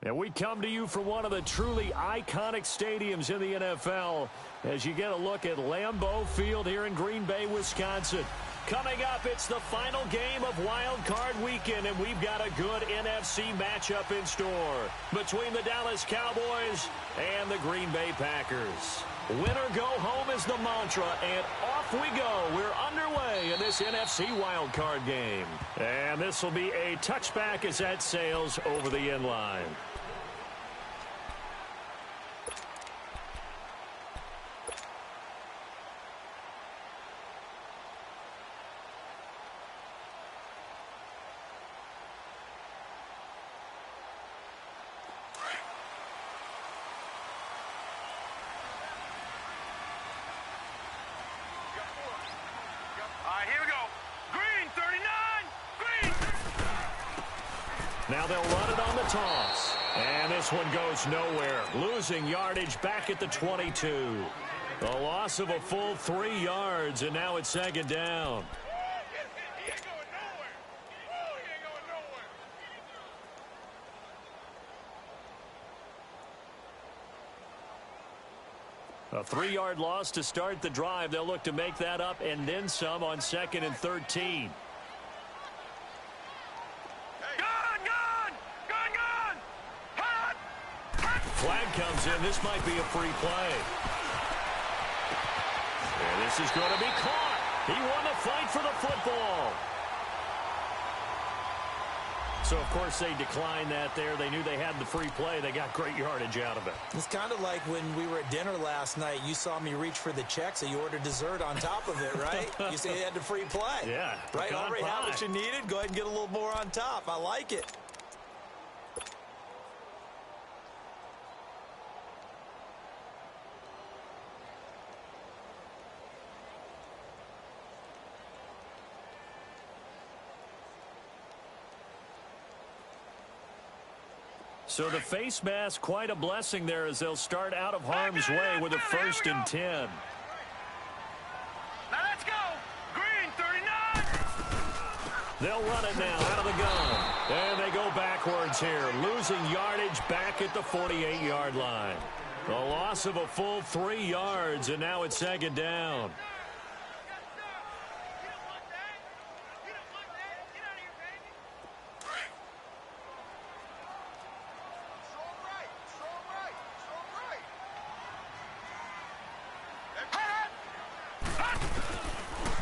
And we come to you from one of the truly iconic stadiums in the NFL as you get a look at Lambeau Field here in Green Bay, Wisconsin. Coming up, it's the final game of Wild Card Weekend, and we've got a good NFC matchup in store between the Dallas Cowboys and the Green Bay Packers. Win or go home is the mantra, and off we go. We're underway in this NFC Wild Card game. And this will be a touchback as that sails over the end line. Now they'll run it on the toss. And this one goes nowhere. Losing yardage back at the 22. A loss of a full 3 yards, and now it's second down. A 3-yard loss to start the drive. They'll look to make that up and then some on 2nd and 13. Flag comes in. This might be a free play. And this is going to be caught. He won the fight for the football. So, of course, they declined that there. They knew they had the free play. They got great yardage out of it. It's kind of like when we were at dinner last night. You saw me reach for the check, so you ordered dessert on top of it, right? You say you had the free play. Yeah. Right? Already have what you needed. Go ahead and get a little more on top. I like it. So the face mask, quite a blessing there as they'll start out of harm's way with a 1st and 10. Now let's go. Green, 39. They'll run it now out of the gun. And they go backwards here, losing yardage back at the 48-yard line. A loss of a full 3 yards, and now it's second down.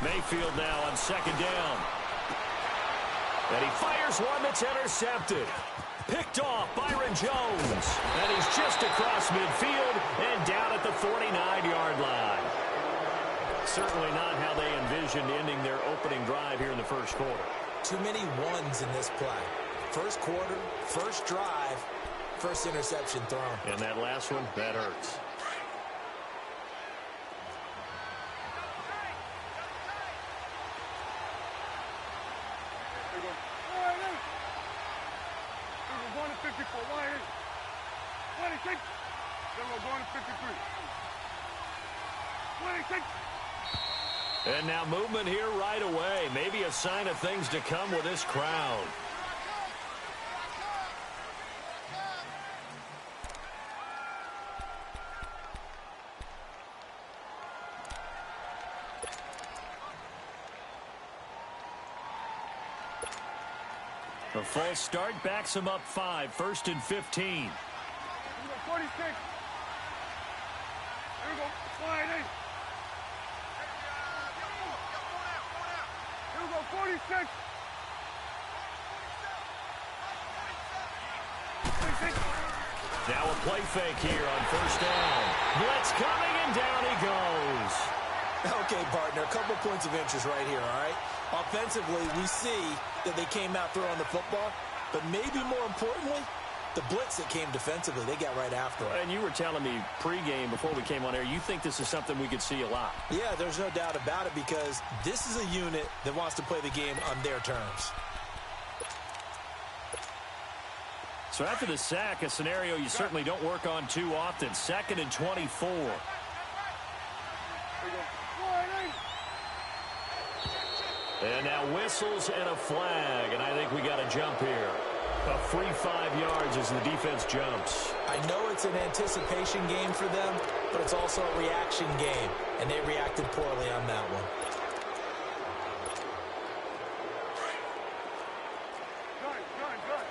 Mayfield now on 2nd down. And he fires one that's intercepted. Picked off Byron Jones. And he's just across midfield and down at the 49-yard line. Certainly not how they envisioned ending their opening drive here in the first quarter. Too many ones in this play. First quarter, first drive, first interception thrown. And that last one, that hurts. And now movement here right away. Maybe a sign of things to come with this crowd. A false start backs him up 5, 1st and 15. 46. Here we go. Slide in. Here we go. 46. 46. Now a play fake here on 1st down. Blitz coming, and down he goes. Okay, partner, a couple points of interest right here, all right? Offensively, we see that they came out throwing the football, but maybe more importantly, the blitz that came defensively, they got right after it. And you were telling me pregame before we came on air, you think this is something we could see a lot. Yeah, there's no doubt about it because this is a unit that wants to play the game on their terms. So after the sack, a scenario you certainly don't work on too often. 2nd and 24. And now whistles and a flag, and I think we got a jump here. A free 5 yards as the defense jumps. I know it's an anticipation game for them, but it's also a reaction game, and they reacted poorly on that one. Good.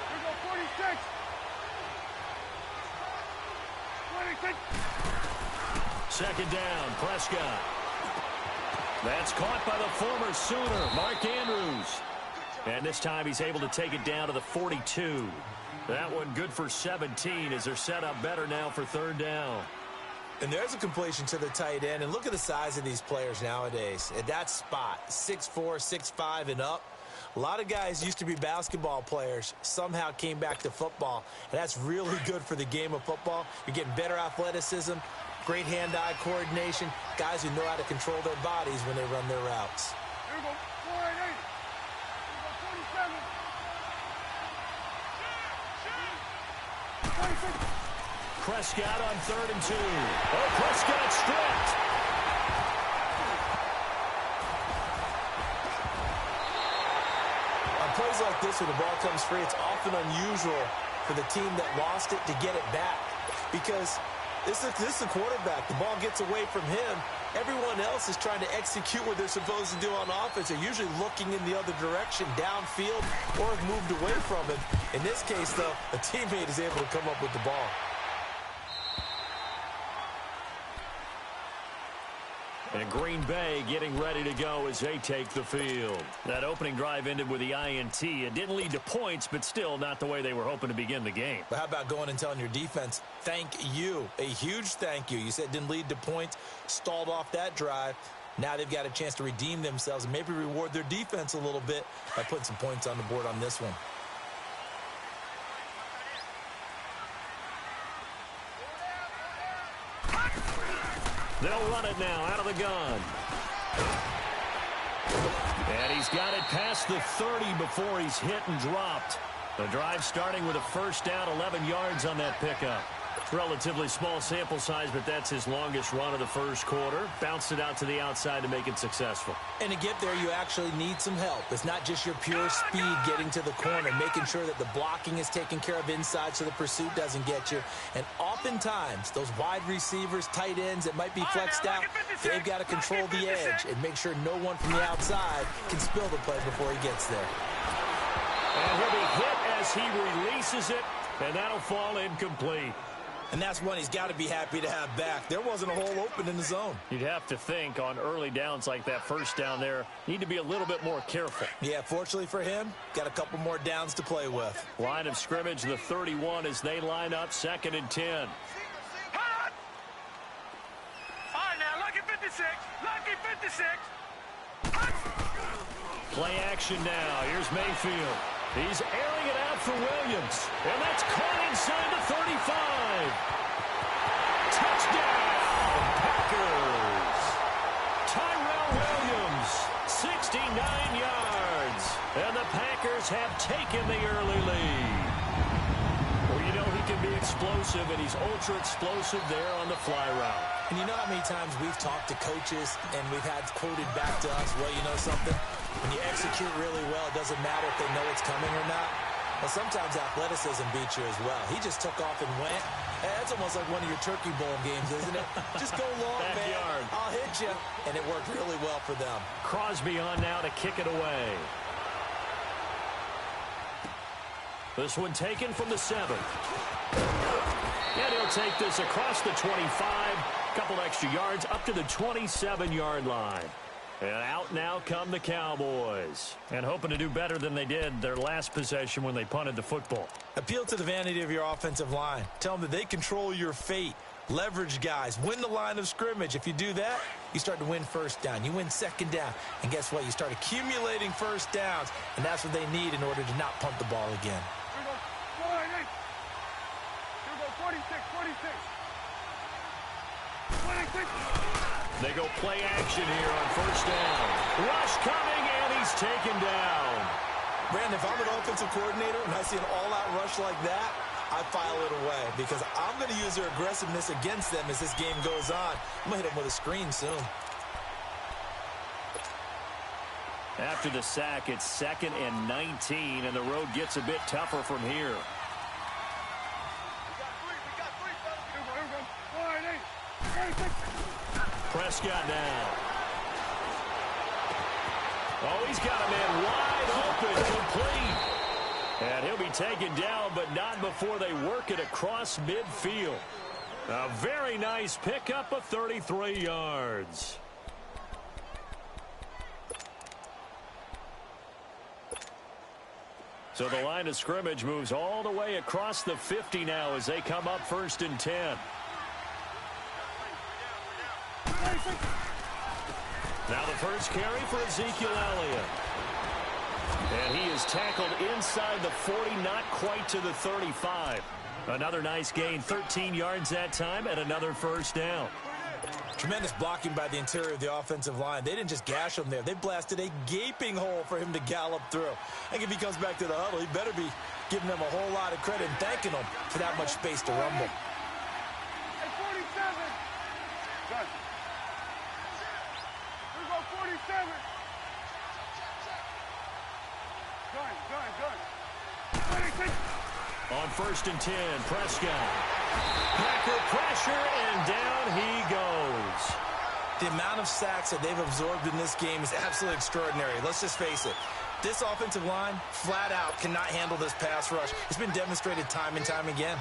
Here we go, 46. 26. 2nd down, Prescott. That's caught by the former Sooner, Mark Andrews. And this time he's able to take it down to the 42. That one good for 17 as they're set up better now for 3rd down. And there's a completion to the tight end. And look at the size of these players nowadays. At that spot, 6'4", 6'5", and up. A lot of guys used to be basketball players, somehow came back to football. And that's really good for the game of football. You're getting better athleticism, great hand-eye coordination, guys who know how to control their bodies when they run their routes. Here we go, 48. Here we go, 47. 26. Prescott on 3rd and 2. Oh, Prescott stripped. On plays like this, when the ball comes free, it's often unusual for the team that lost it to get it back because this is a quarterback. The ball gets away from him. Everyone else is trying to execute what they're supposed to do on offense. They're usually looking in the other direction, downfield, or have moved away from him. In this case, though, a teammate is able to come up with the ball. And Green Bay getting ready to go as they take the field. That opening drive ended with the INT. It didn't lead to points, but still not the way they were hoping to begin the game. But how about going and telling your defense, thank you, a huge thank you. You said it didn't lead to points, stalled off that drive. Now they've got a chance to redeem themselves and maybe reward their defense a little bit by putting some points on the board on this one. They'll run it now out of the gun. And he's got it past the 30 before he's hit and dropped. The drive starting with a 1st down, 11 yards on that pickup. Relatively small sample size, but that's his longest run of the 1st quarter. Bounced it out to the outside to make it successful. And to get there, you actually need some help. It's not just your pure speed getting to the corner, making sure that the blocking is taken care of inside so the pursuit doesn't get you. And oftentimes, those wide receivers, tight ends that might be flexed out, they've got to control the edge and make sure no one from the outside can spill the play before he gets there. And he'll be hit as he releases it, and that'll fall incomplete. And that's one he's got to be happy to have back. There wasn't a hole open in the zone. You'd have to think on early downs like that 1st down there, need to be a little bit more careful. Yeah, fortunately for him, got a couple more downs to play with. Line of scrimmage, the 31 as they line up 2nd and 10. All right, now, lucky 56. Lucky 56. Play action now. Here's Mayfield. He's airing it out for Williams. And that's caught inside the 35. Touchdown, Packers. Tyrell Williams, 69 yards. And the Packers have taken the early lead. Well, you know he can be explosive, and he's ultra-explosive there on the fly route. And you know how many times we've talked to coaches and we've had quoted back to us, well, you know something? When you execute really well, it doesn't matter if they know it's coming or not. Well, sometimes athleticism beats you as well. He just took off and went. That's almost like one of your Turkey Bowl games, isn't it? Just go long, Backyard. man. I'll hit you. And it worked really well for them. Crosby on now to kick it away. This one taken from the 7. And he'll take this across the 25. Couple extra yards up to the 27-yard line. And out now come the Cowboys. And hoping to do better than they did their last possession when they punted the football. Appeal to the vanity of your offensive line. Tell them that they control your fate. Leverage guys. Win the line of scrimmage. If you do that, you start to win first down. You win second down. And guess what? You start accumulating first downs. And that's what they need in order to not punt the ball again. Here we go. 48. Here we go. 46. 46. 26. They go play action here on first down. Rush coming, and he's taken down. Brandon, if I'm an offensive coordinator and I see an all-out rush like that, I file it away because I'm going to use their aggressiveness against them as this game goes on. I'm going to hit them with a screen soon. After the sack, it's 2nd and 19, and the road gets a bit tougher from here. We got three, fellas. Here we go. 48. 36. Prescott down. Oh, he's got a man wide open, complete. And he'll be taken down, but not before they work it across midfield. A very nice pickup of 33 yards. So the line of scrimmage moves all the way across the 50 now as they come up 1st and 10. Now the first carry for Ezekiel Elliott. And he is tackled inside the 40, not quite to the 35. Another nice gain, 13 yards that time, and another first down. Tremendous blocking by the interior of the offensive line. They didn't just gash him there. They blasted a gaping hole for him to gallop through. I think if he comes back to the huddle, he better be giving them a whole lot of credit and thanking them for that much space to rumble. Hey, 47. Good. Here we go. 47. Good. 26. On 1st and 10, Prescott. Packer pressure, and down he goes. The amount of sacks that they've absorbed in this game is absolutely extraordinary. Let's just face it. This offensive line, flat out, cannot handle this pass rush. It's been demonstrated time and time again.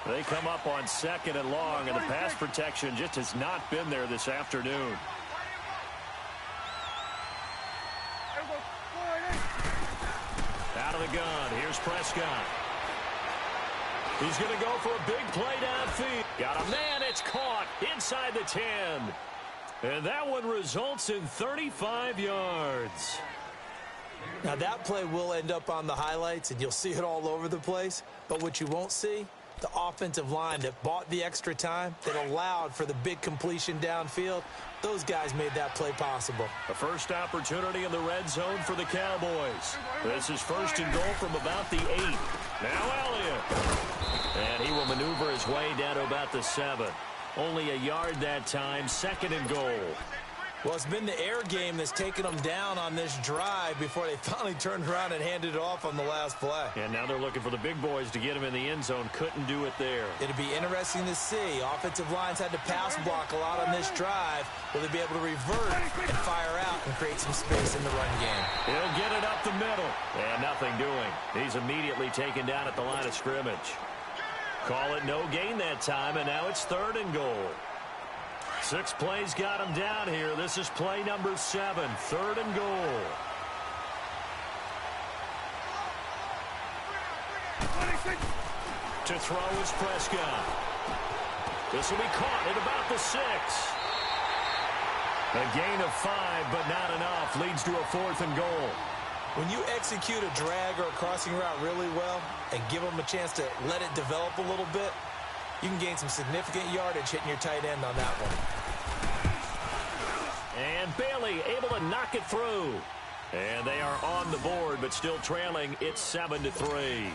They come up on 2nd and long, and the pass protection just has not been there this afternoon. Out of the gun, here's Prescott. He's going to go for a big play downfield. Got a man, it's caught inside the 10. And that one results in 35 yards. Now that play will end up on the highlights, and you'll see it all over the place. But what you won't see, the offensive line that bought the extra time, that allowed for the big completion downfield, those guys made that play possible. A first opportunity in the red zone for the Cowboys. This is 1st and goal from about the 8. Now Elliott. And he will maneuver his way down to about the 7. Only a yard that time, 2nd and goal. Well, it's been the air game that's taken them down on this drive before they finally turned around and handed it off on the last play. And now they're looking for the big boys to get him in the end zone. Couldn't do it there. It'll be interesting to see. Offensive lines had to pass block a lot on this drive. Will they be able to revert and fire out and create some space in the run game? He'll get it up the middle. And nothing doing. He's immediately taken down at the line of scrimmage. Call it no gain that time, and now it's 3rd and goal. 6 plays got him down here. This is play number 7, 3rd and goal. 26. To throw is Prescott. This will be caught at about the 6. A gain of 5, but not enough. Leads to a 4th and goal. When you execute a drag or a crossing route really well and give them a chance to let it develop a little bit, you can gain some significant yardage hitting your tight end on that one. And Bailey able to knock it through. And they are on the board, but still trailing. It's 7-3.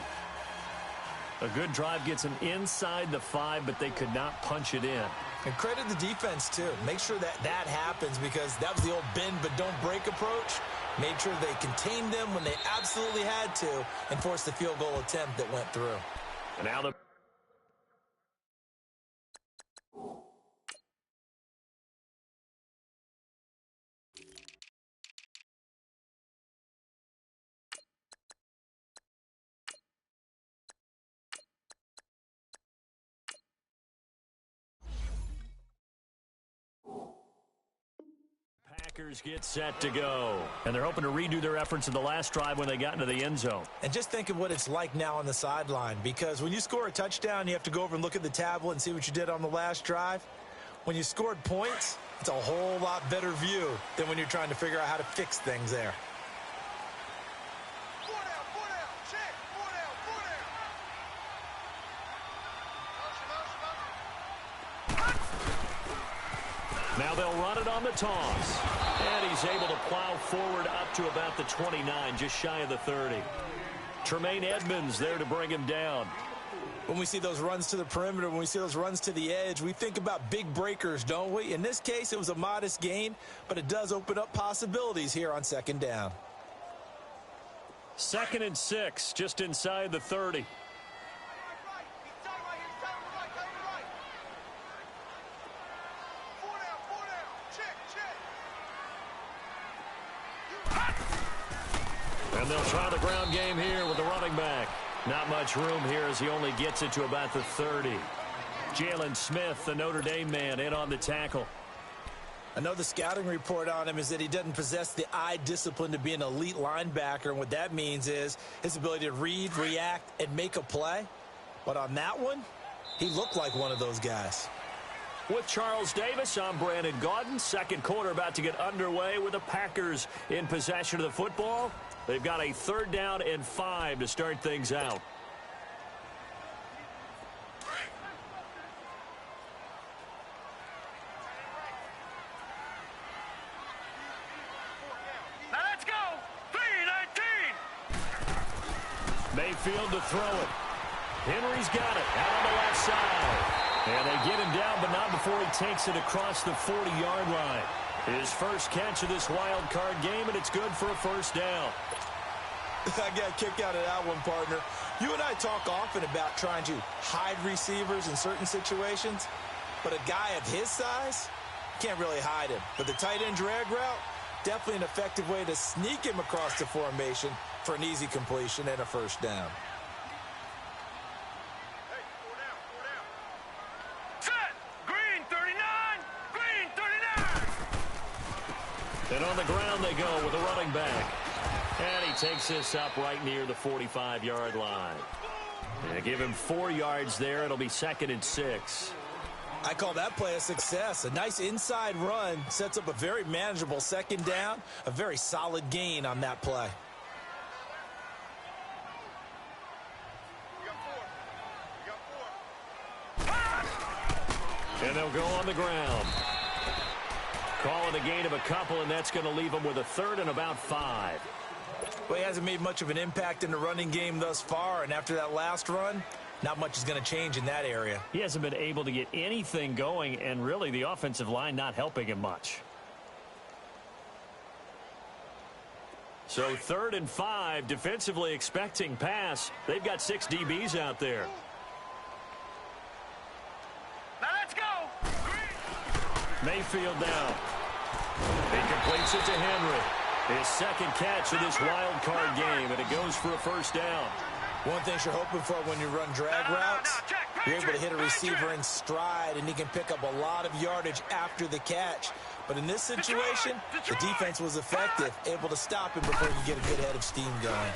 A good drive gets them inside the 5, but they could not punch it in. And credit the defense, too. Make sure that that happens because that was the old bend but don't break approach. Made sure they contained them when they absolutely had to and forced the field goal attempt that went through. And now the Packers get set to go. And they're hoping to redo their efforts in the last drive when they got into the end zone. And just think of what it's like now on the sideline, because when you score a touchdown, you have to go over and look at the tablet and see what you did on the last drive. When you scored points, it's a whole lot better view than when you're trying to figure out how to fix things there. Now they'll run it on the toss. And he's able to plow forward up to about the 29, just shy of the 30. Tremaine Edmonds there to bring him down. When we see those runs to the perimeter, when we see those runs to the edge, we think about big breakers, don't we? In this case, it was a modest gain, but it does open up possibilities here on second down. 2nd and 6, just inside the 30. And they'll try the ground game here with the running back. Not much room here as he only gets it to about the 30. Jalen Smith, the Notre Dame man, in on the tackle. I know the scouting report on him is that he doesn't possess the eye discipline to be an elite linebacker. And what that means is his ability to read, react, and make a play. But on that one, he looked like one of those guys. With Charles Davis, I'm Brandon Gaudin. Second quarter about to get underway with the Packers in possession of the football. They've got a 3rd down and 5 to start things out. Now let's go. 3-19. Mayfield to throw it. Henry's got it out on the left side. And they get him down, but not before he takes it across the 40-yard line. His first catch of this wild card game, and it's good for a 1st down. I got a kick out of that one, partner. You and I talk often about trying to hide receivers in certain situations, but a guy of his size can't really hide him. But the tight end drag route, definitely an effective way to sneak him across the formation for an easy completion and a 1st down. And on the ground they go with a running back. And he takes this up right near the 45-yard line. And give him 4 yards there. It'll be 2nd and 6. I call that play a success. A nice inside run sets up a very manageable 2nd down. A very solid gain on that play. And they'll go on the ground. Call it a gain of a couple, and that's going to leave him with a 3rd and about 5. Well, he hasn't made much of an impact in the running game thus far, and after that last run, not much is going to change in that area. He hasn't been able to get anything going, and really the offensive line not helping him much. So 3rd and 5, defensively expecting pass. They've got 6 DBs out there. Now let's go. Mayfield down. He completes it to Henry. His 2nd catch of this wild card game, and it goes for a 1st down. One thing you're hoping for when you run drag routes, you're able to hit a receiver in stride, and he can pick up a lot of yardage after the catch. But in this situation, the defense was effective, able to stop him before he could get a good head of steam going.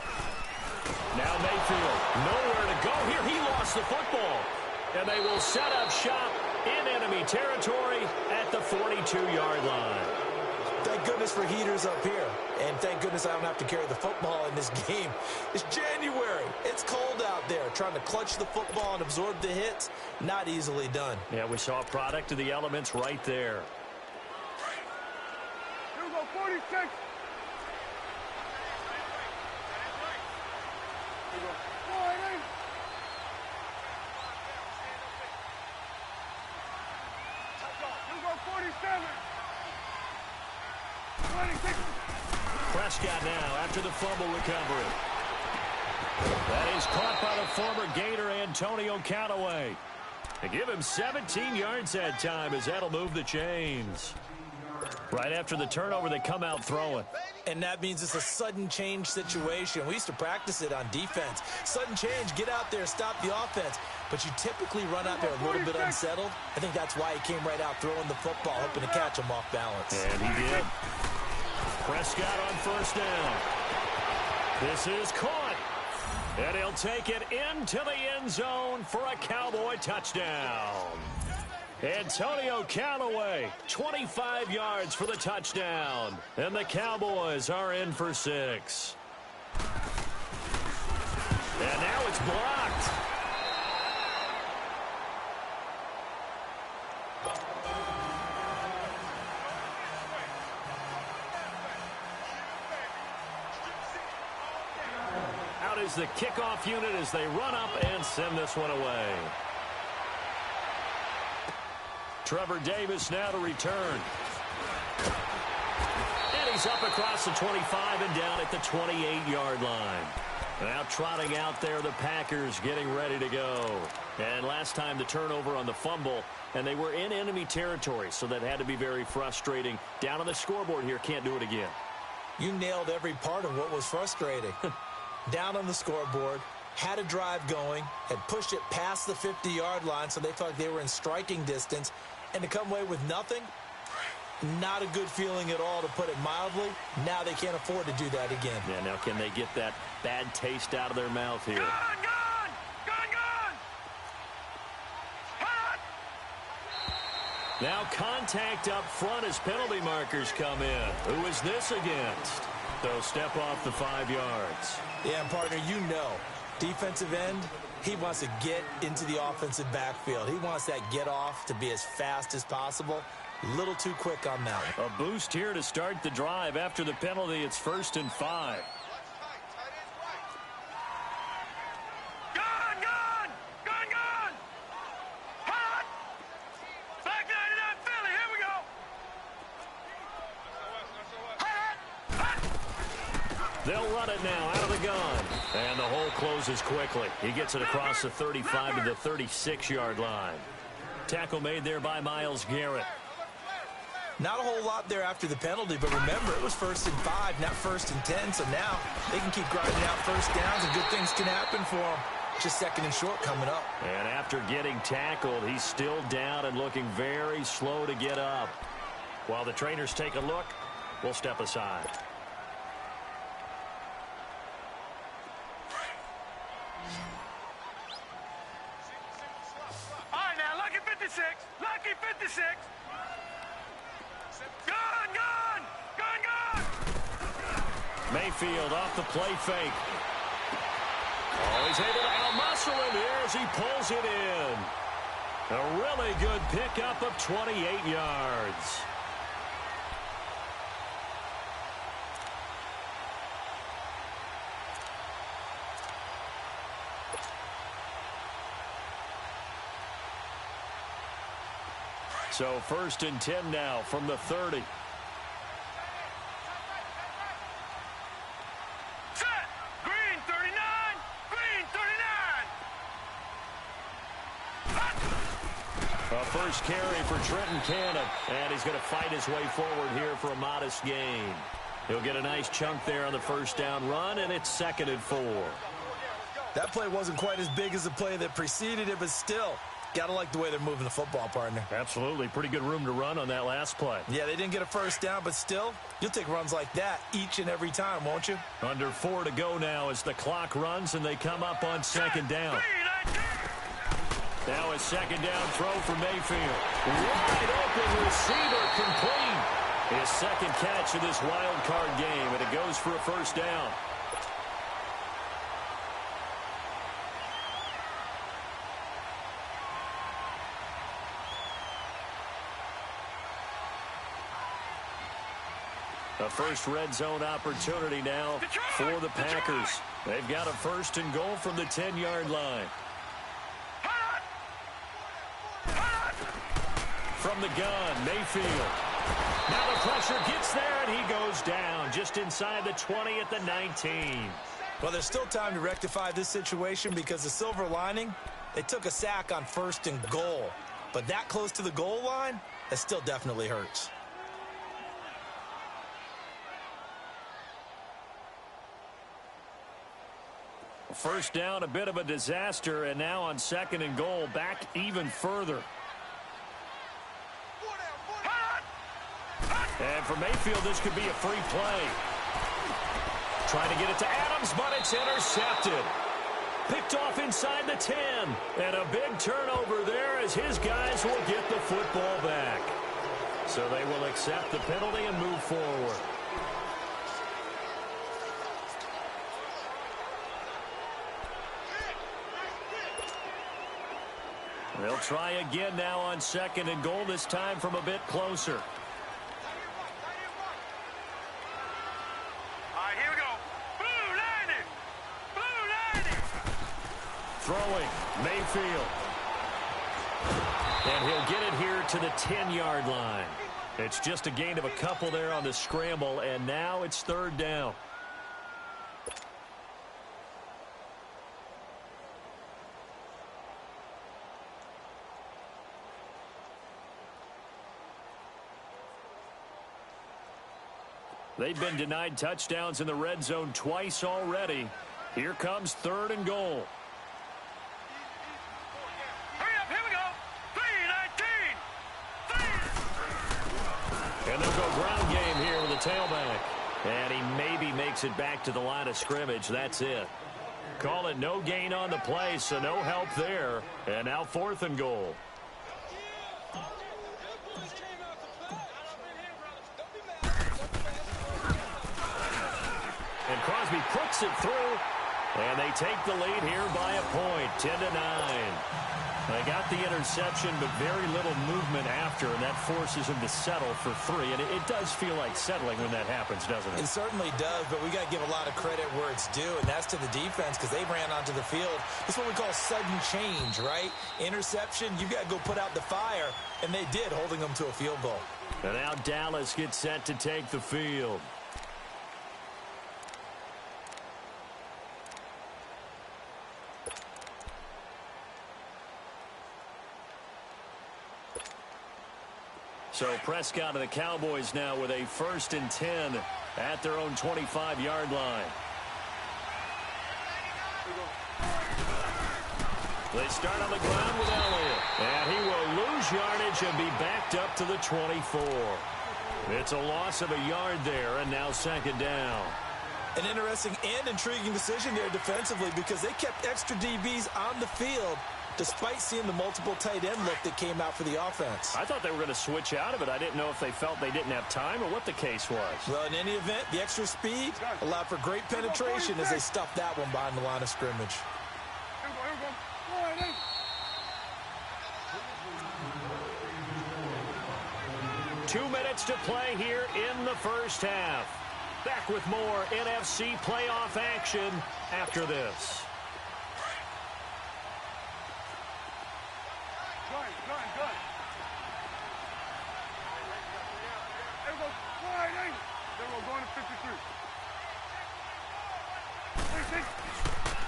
Now Mayfield, nowhere to go here. He lost the football. And they will set up shop in enemy territory at the 42-yard line. Thank goodness for heaters up here. And thank goodness I don't have to carry the football in this game. It's January. It's cold out there. Trying to clutch the football and absorb the hits, not easily done. Yeah, we saw a product of the elements right there. Here we go, 46. Here we go, 40. Here we go, 47. 26. Prescott now after the fumble recovery. That is caught by the former Gator Antonio Callaway. They give him 17 yards that time as that'll move the chains. Right after the turnover, they come out throwing. And that means it's a sudden change situation. We used to practice it on defense. Sudden change, get out there, stop the offense. But you typically run out there a little bit unsettled. I think that's why he came right out throwing the football, hoping to catch him off balance. And he did. Prescott on 1st down. This is caught. And he'll take it into the end zone for a Cowboy touchdown. Antonio Callaway, 25 yards for the touchdown. And the Cowboys are in for 6. And now it's blocked. Out is the kickoff unit as they run up and send this one away. Trevor Davis now to return. And he's up across the 25 and down at the 28-yard line. Now trotting out there, the Packers getting ready to go. And last time the turnover on the fumble, and they were in enemy territory, so that had to be very frustrating. Down on the scoreboard here, can't do it again. You nailed every part of what was frustrating. Down on the scoreboard, had a drive going, had pushed it past the 50-yard line, so they felt like they were in striking distance. And to come away with nothing, not a good feeling at all, to put it mildly. Now they can't afford to do that again. Yeah, now can they get that bad taste out of their mouth here? Gone! Hot! Now contact up front as penalty markers come in. Who is this against? They'll step off the 5 yards. Yeah, and partner, you know, defensive end, he wants to get into the offensive backfield. He wants that get off to be as fast as possible. A little too quick on that one. A boost here to start the drive. After the penalty, it's 1st and 5. Gone! Hot! Back 99 Philly, here we go! Hot! They'll run it now out of the gun. And the hole closes quickly. He gets it across the 35 to the 36-yard line. Tackle made there by Myles Garrett. Not a whole lot there after the penalty, but remember, it was 1st and 5, not 1st and 10, so now they can keep grinding out first downs, and good things can happen for them. Just 2nd and short coming up. And after getting tackled, he's still down and looking very slow to get up. While the trainers take a look, we'll step aside. All right, now, lucky 56. Lucky 56. Gone! Mayfield off the play fake. Oh, he's able to outmuscle him here as he pulls it in. A really good pickup of 28 yards. So 1st and 10 now from the 30. Set! Green 39! Green 39! A first carry for Trenton Cannon, and he's going to fight his way forward here for a modest gain. He'll get a nice chunk there on the first down run, and it's 2nd and 4. That play wasn't quite as big as the play that preceded it, but still, got to like the way they're moving the football, partner. Absolutely. Pretty good room to run on that last play. Yeah, they didn't get a first down, but still, you'll take runs like that each and every time, won't you? Under 4 to go now as the clock runs, and they come up on 2nd down. Now a 2nd down throw for Mayfield. Wide open receiver complete. His 2nd catch of this wild card game, and it goes for a first down. A first red zone opportunity now for the Packers. They've got a 1st and goal from the 10-yard line. From the gun, Mayfield. Now the pressure gets there, and he goes down just inside the 20 at the 19. Well, there's still time to rectify this situation because the silver lining, they took a sack on 1st and goal. But that close to the goal line, that still definitely hurts. First down, a bit of a disaster, and now on 2nd and goal, back even further. And for Mayfield, this could be a free play. Trying to get it to Adams, but it's intercepted. Picked off inside the 10. And a big turnover there as his guys will get the football back. So they will accept the penalty and move forward. They'll try again now on 2nd and goal, this time from a bit closer. All right, here we go. Blue 90. Blue 90. Throwing, Mayfield. And he'll get it here to the 10-yard line. It's just a gain of a couple there on the scramble, and now it's 3rd down. They've been denied touchdowns in the red zone twice already. Here comes 3rd and goal. Hurry up, here we go. 3-19. And they'll go ground game here with a tailback. And he maybe makes it back to the line of scrimmage. That's it. Call it no gain on the play, so no help there. And now 4th and goal. And Crosby puts it through, and they take the lead here by a point, 10-9. They got the interception, but very little movement after, and that forces him to settle for 3. And it does feel like settling when that happens, doesn't it? It certainly does, but we got to give a lot of credit where it's due, and that's to the defense because they ran onto the field. This is what we call sudden change, right? Interception, you got to go put out the fire, and they did, holding them to a field goal. And now Dallas gets set to take the field. So Prescott and the Cowboys now with a 1st and 10 at their own 25-yard line. They start on the ground with Elliott. And he will lose yardage and be backed up to the 24. It's a loss of a yard there, and now 2nd down. An interesting and intriguing decision there defensively because they kept extra DBs on the field despite seeing the multiple tight end look that came out for the offense. I thought they were going to switch out of it. I didn't know if they felt they didn't have time or what the case was. Well, in any event, the extra speed allowed for great penetration as they stuffed that one behind the line of scrimmage. Here we go. 2 minutes to play here in the first half. Back with more NFC playoff action after this. Good. There we go. 4-8. There we go. Going to 53.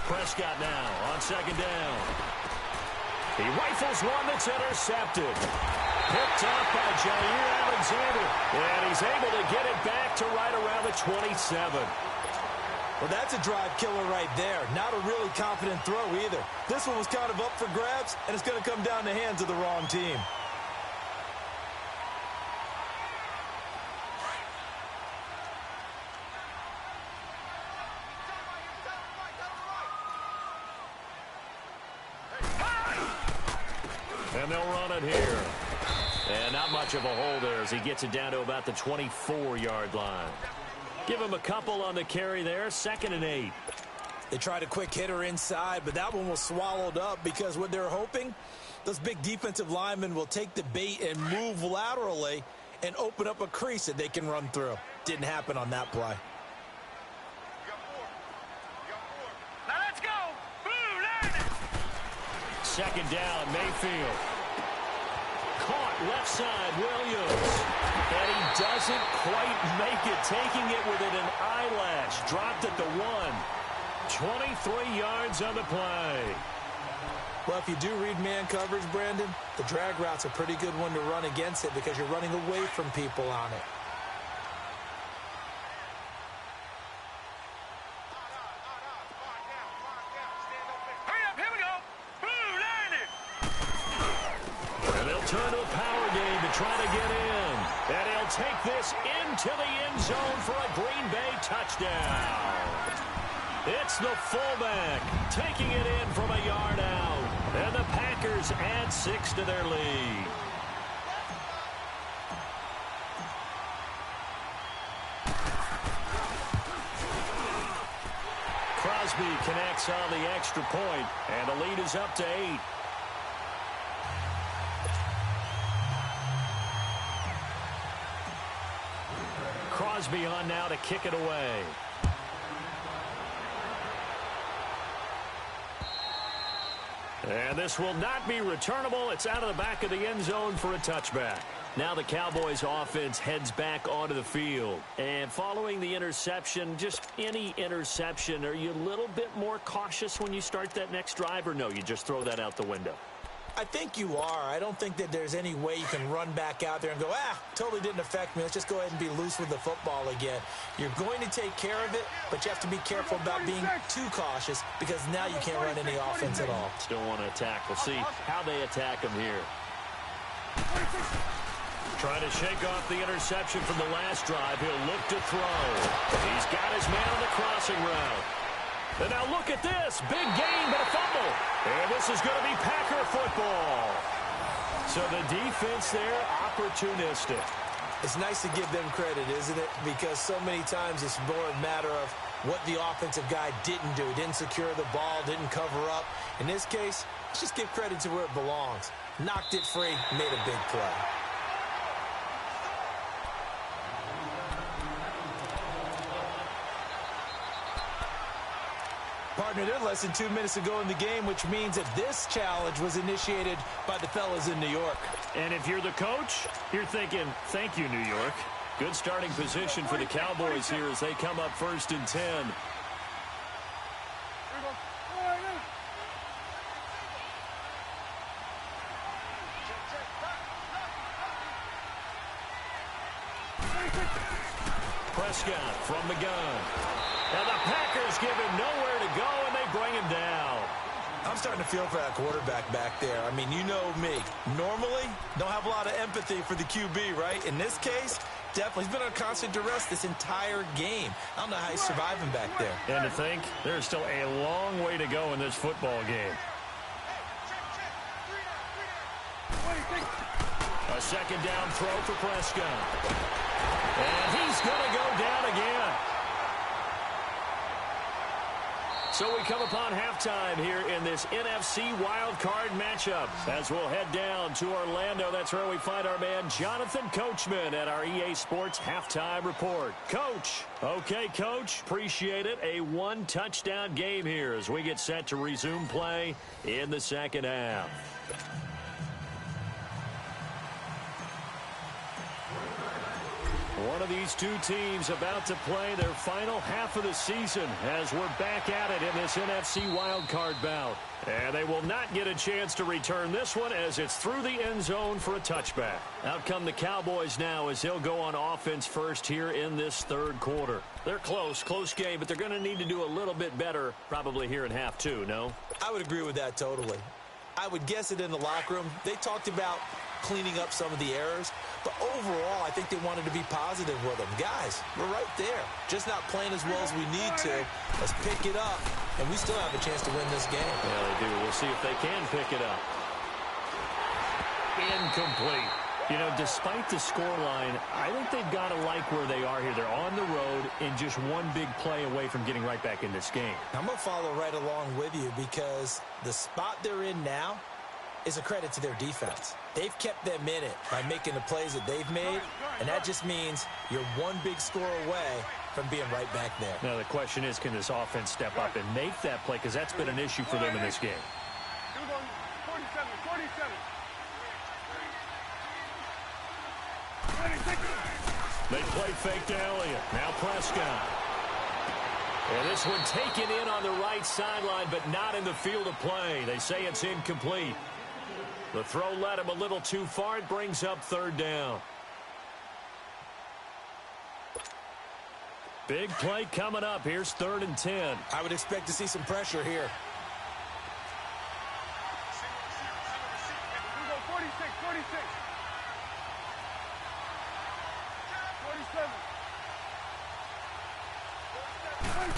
Prescott now on 2nd down. He rifles one that's intercepted. Picked off by Jair Alexander. And he's able to get it back to right around the 27. Well, that's a drive killer right there. Not a really confident throw either. This one was kind of up for grabs, and it's going to come down the hands of the wrong team. And they'll run it here. And not much of a hole there as he gets it down to about the 24-yard line. Give him a couple on the carry there, 2nd and 8. They tried a quick hitter inside, but that one was swallowed up because what they're hoping, those big defensive linemen will take the bait and move laterally and open up a crease that they can run through. Didn't happen on that play. Now let's go. Blue 90. 2nd down, Mayfield. Caught left side, Williams. And he doesn't quite make it, taking it within an eyelash. Dropped at the 1. 23 yards on the play. Well, if you do read man coverage, Brandon, the drag route's a pretty good one to run against it because you're running away from people on it. Hurry up, here we go. Blue 90. And they'll turn to a power game to try to get in. And he'll take this into the end zone for a Green Bay touchdown. It's the fullback taking it in from a yard out. And the Packers add 6 to their lead. Crosby connects on the extra point, and the lead is up to 8. Crosby on now to kick it away. And this will not be returnable. It's out of the back of the end zone for a touchback. Now the Cowboys offense heads back onto the field. And following the interception, just any interception, are you a little bit more cautious when you start that next drive, or no, you just throw that out the window? I think you are. I don't think that there's any way you can run back out there and go, totally didn't affect me. Let's just go ahead and be loose with the football again. You're going to take care of it, but you have to be careful about being too cautious because now you can't run any offense at all. Still want to attack. We'll see how they attack him here. Trying to shake off the interception from the last drive. He'll look to throw. He's got his man on the crossing route. And now look at this. Big gain, but a fumble. And this is going to be Packer football. So the defense there, opportunistic. It's nice to give them credit, isn't it? Because so many times it's more a matter of what the offensive guy didn't do. Didn't secure the ball, didn't cover up. In this case, let's just give credit to where it belongs. Knocked it free, made a big play. Partner, they're less than 2 minutes ago in the game, which means that this challenge was initiated by the fellas in New York. And if you're the coach, you're thinking, thank you, New York. Good starting position for the Cowboys here as they come up 1st and 10. Prescott from the gun. And the Packers give him nowhere to go, and they bring him down. I'm starting to feel for that quarterback back there. I mean, you know me. Normally, don't have a lot of empathy for the QB, right? In this case, definitely. He's been on constant duress this entire game. I don't know how he's surviving back there. And to think, there's still a long way to go in this football game. A second down throw for Prescott. And he's going to go down again. So we come upon halftime here in this NFC wildcard matchup. As we'll head down to Orlando, that's where we find our man Jonathan Coachman at our EA Sports Halftime Report. Coach. Okay, Coach. Appreciate it. A one-touchdown game here as we get set to resume play in the second half. One of these two teams about to play their final half of the season as we're back at it in this NFC wildcard bout. And they will not get a chance to return this one as it's through the end zone for a touchback. Out come the Cowboys now as they'll go on offense first here in this third quarter. They're close game, but they're going to need to do a little bit better probably here in half two, no? I would agree with that totally. I would guess it in the locker room. They talked about cleaning up some of the errors, but overall, I think they wanted to be positive with them. Guys, we're right there. Just not playing as well as we need to. Let's pick it up, and we still have a chance to win this game. Yeah, they do. We'll see if they can pick it up. Incomplete. You know, despite the scoreline, I think they've got to like where they are here. They're on the road and just one big play away from getting right back in this game. I'm going to follow right along with you because the spot they're in now is a credit to their defense. They've kept them in it by making the plays that they've made, and that just means you're one big score away from being right back there. Now, the question is, can this offense step up and make that play? Because that's been an issue for them in this game. 47. They play fake to Elliott. Now Prescott. And this one taken in on the right sideline, but not in the field of play. They say it's incomplete. The throw led him a little too far. It brings up third down. Big play coming up. Here's 3rd and 10. I would expect to see some pressure here. 46.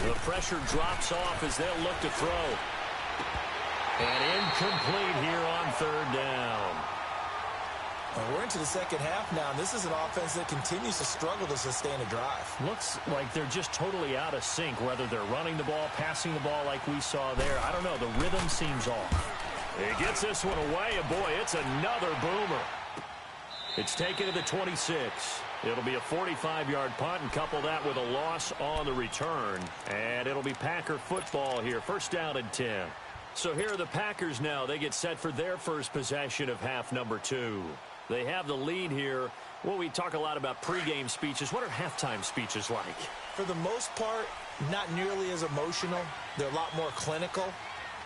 The Pressure drops off as they'll look to throw. And incomplete here on third down. Well, we're into the second half now, and this is an offense that continues to struggle to sustain a drive. Looks like they're just totally out of sync, whether they're running the ball, passing the ball like we saw there. I don't know. The rhythm seems off. He gets this one away, and boy, it's another boomer. It's taken to the 26. It'll be a 45-yard punt, and couple that with a loss on the return. And it'll be Packer football here. First down and 10. So here are the Packers now. They get set for their first possession of half number 2. They have the lead here. Well, we talk a lot about pregame speeches. What are halftime speeches like? For the most part, not nearly as emotional. They're a lot more clinical.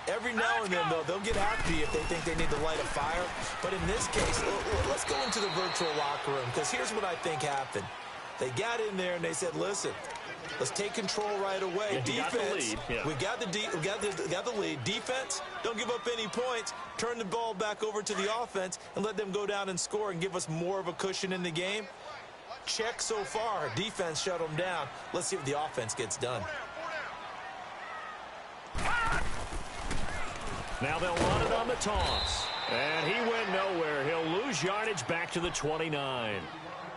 Every now and then, though, they'll get happy if they think they need to light a fire. But in this case, let's go into the virtual locker room, because here's what I think happened. They got in there and they said, listen, let's take control right away. Yeah, defense, yeah. we got the lead. Defense, don't give up any points. Turn the ball back over to the offense and let them go down and score and give us more of a cushion in the game. Check so far. Defense shut them down. Let's see if the offense gets done. Now they'll run it on the toss. And he went nowhere. He'll lose yardage back to the 29.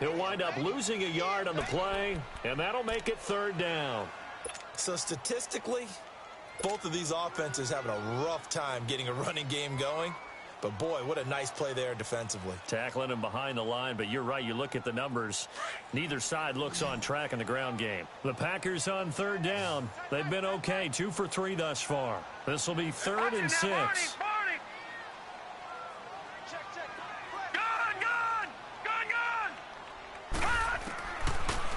He'll wind up losing a yard on the play, and that'll make it third down. So statistically, both of these offenses having a rough time getting a running game going. But, boy, what a nice play there defensively. Tackling him behind the line, but you're right. You look at the numbers. Neither side looks on track in the ground game. The Packers on third down. They've been okay, 2 for 3 thus far. This will be 3rd and 6.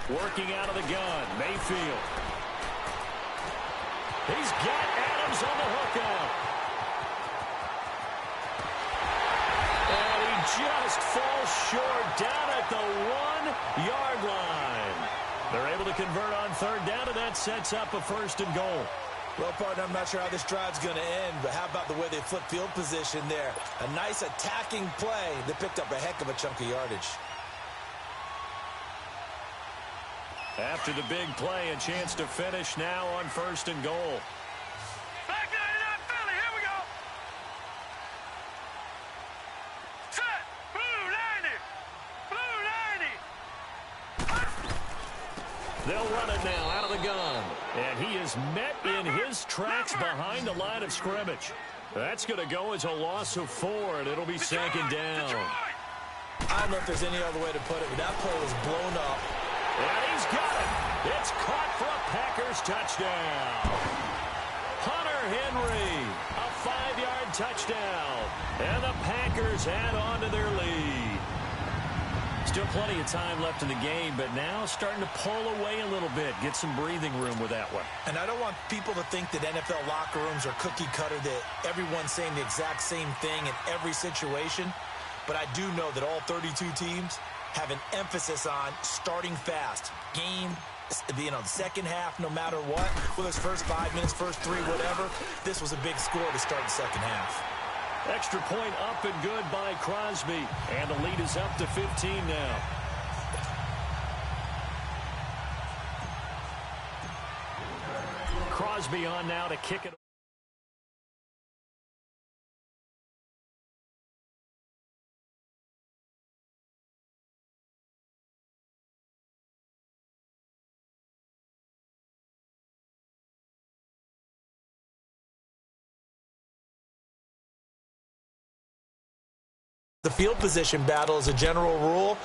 Working out of the gun, Mayfield. He's got Adams on the hook out. And he just falls short down at the 1-yard line. They're able to convert on third down, and that sets up a 1st and goal. Well, partner, I'm not sure how this drive's going to end, but how about the way they flip field position there? A nice attacking play that picked up a heck of a chunk of yardage. After the big play, a chance to finish now on 1st and goal. Back 99 Philly, here we go. Set, blue 90, blue 90. They'll run it now out of the gun. And he is met in his tracks behind the line of scrimmage. That's going to go as a loss of 4, and it'll be 2nd down. I don't know if there's any other way to put it, but that play was blown up. And he's got it. It's caught for a Packers touchdown. Hunter Henry, a 5-yard touchdown. And the Packers add on to their lead. Still plenty of time left in the game, but now starting to pull away a little bit. Get some breathing room with that one. And I don't want people to think that NFL locker rooms are cookie cutter, that everyone's saying the exact same thing in every situation. But I do know that all 32 teams have an emphasis on starting fast. Game, the second half, no matter what. Whether it's first 5 minutes, first 3, whatever. This was a big score to start the second half. Extra point up and good by Crosby. And the lead is up to 15 now. Crosby on now to kick it. The field position battle is a general rule.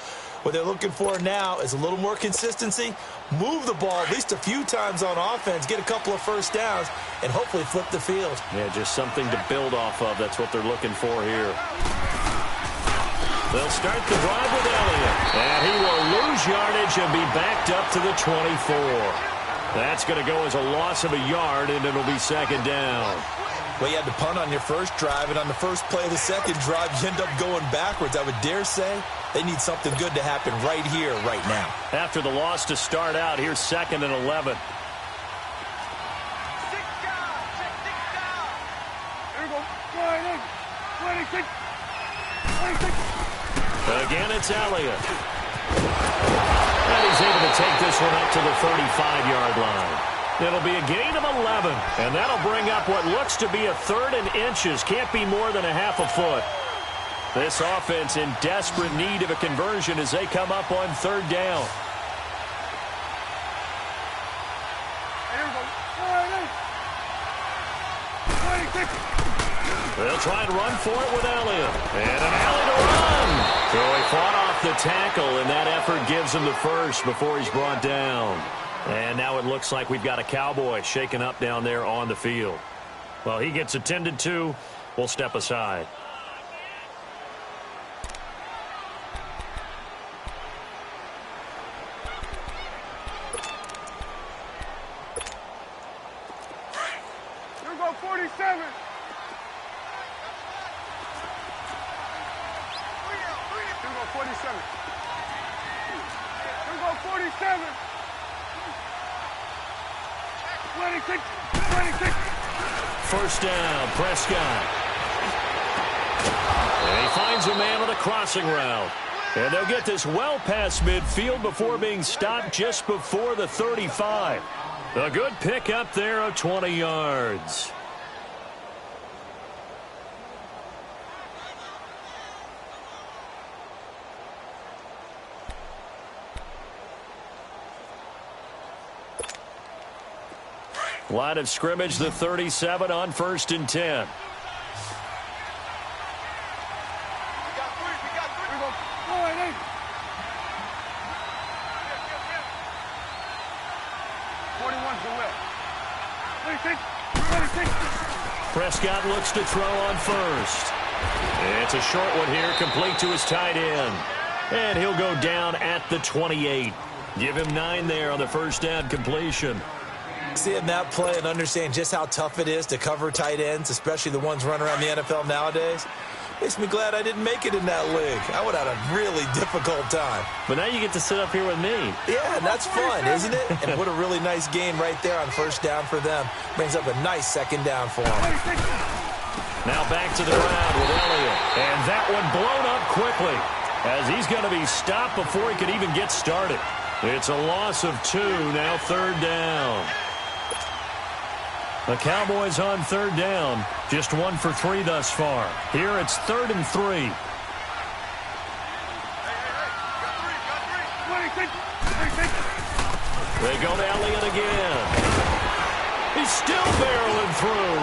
What they're looking for now is a little more consistency, move the ball at least a few times on offense, get a couple of first downs, and hopefully flip the field. Yeah, just something to build off of. That's what they're looking for here. They'll start the drive with Elliott. And he will lose yardage and be backed up to the 24. That's going to go as a loss of a yard, and it'll be 2nd down. Well, you had to punt on your first drive, and on the first play of the second drive, you end up going backwards. I would dare say they need something good to happen right here, right now. After the loss to start out, here's 2nd and 11. Here we go. 26. Again, it's Elliott. And he's able to take this one up to the 35-yard line. It'll be a gain of 11, and that'll bring up what looks to be a 3rd and inches. Can't be more than a half a foot. This offense in desperate need of a conversion as they come up on 3rd down. They'll try and run for it with Elliott. And an alley to run. So he fought off the tackle, and that effort gives him the first before he's brought down. And now it looks like we've got a Cowboy shaken up down there on the field. Well, he gets attended to. We'll step aside. Here we go, 47. Here we go, 47. Here we go, 47. 26, 26. First down, Prescott. And he finds a man on the crossing route. And they'll get this well past midfield before being stopped just before the 35. A good pick up there of 20 yards. Line of scrimmage, the 37 on 1st and 10. We got three. Here we go, 48. 41's the will. 26, 26. Prescott looks to throw on 1st. It's a short one here, complete to his tight end. And he'll go down at the 28. Give him 9 there on the first down completion. Seeing that play and understand just how tough it is to cover tight ends, especially the ones running around the NFL nowadays, makes me glad I didn't make it in that league. I would have had a really difficult time. But now you get to sit up here with me. Yeah, and that's fun, isn't it? And what a really nice game right there on first down for them. Brings up a nice 2nd down for them. Now back to the ground with Elliott. And that one blown up quickly as he's going to be stopped before he could even get started. It's a loss of 2, now 3rd down. The Cowboys on 3rd down. Just 1 for 3 thus far. Here it's 3rd and 3. 26, 26. They go to Elliott again. He's still barreling through.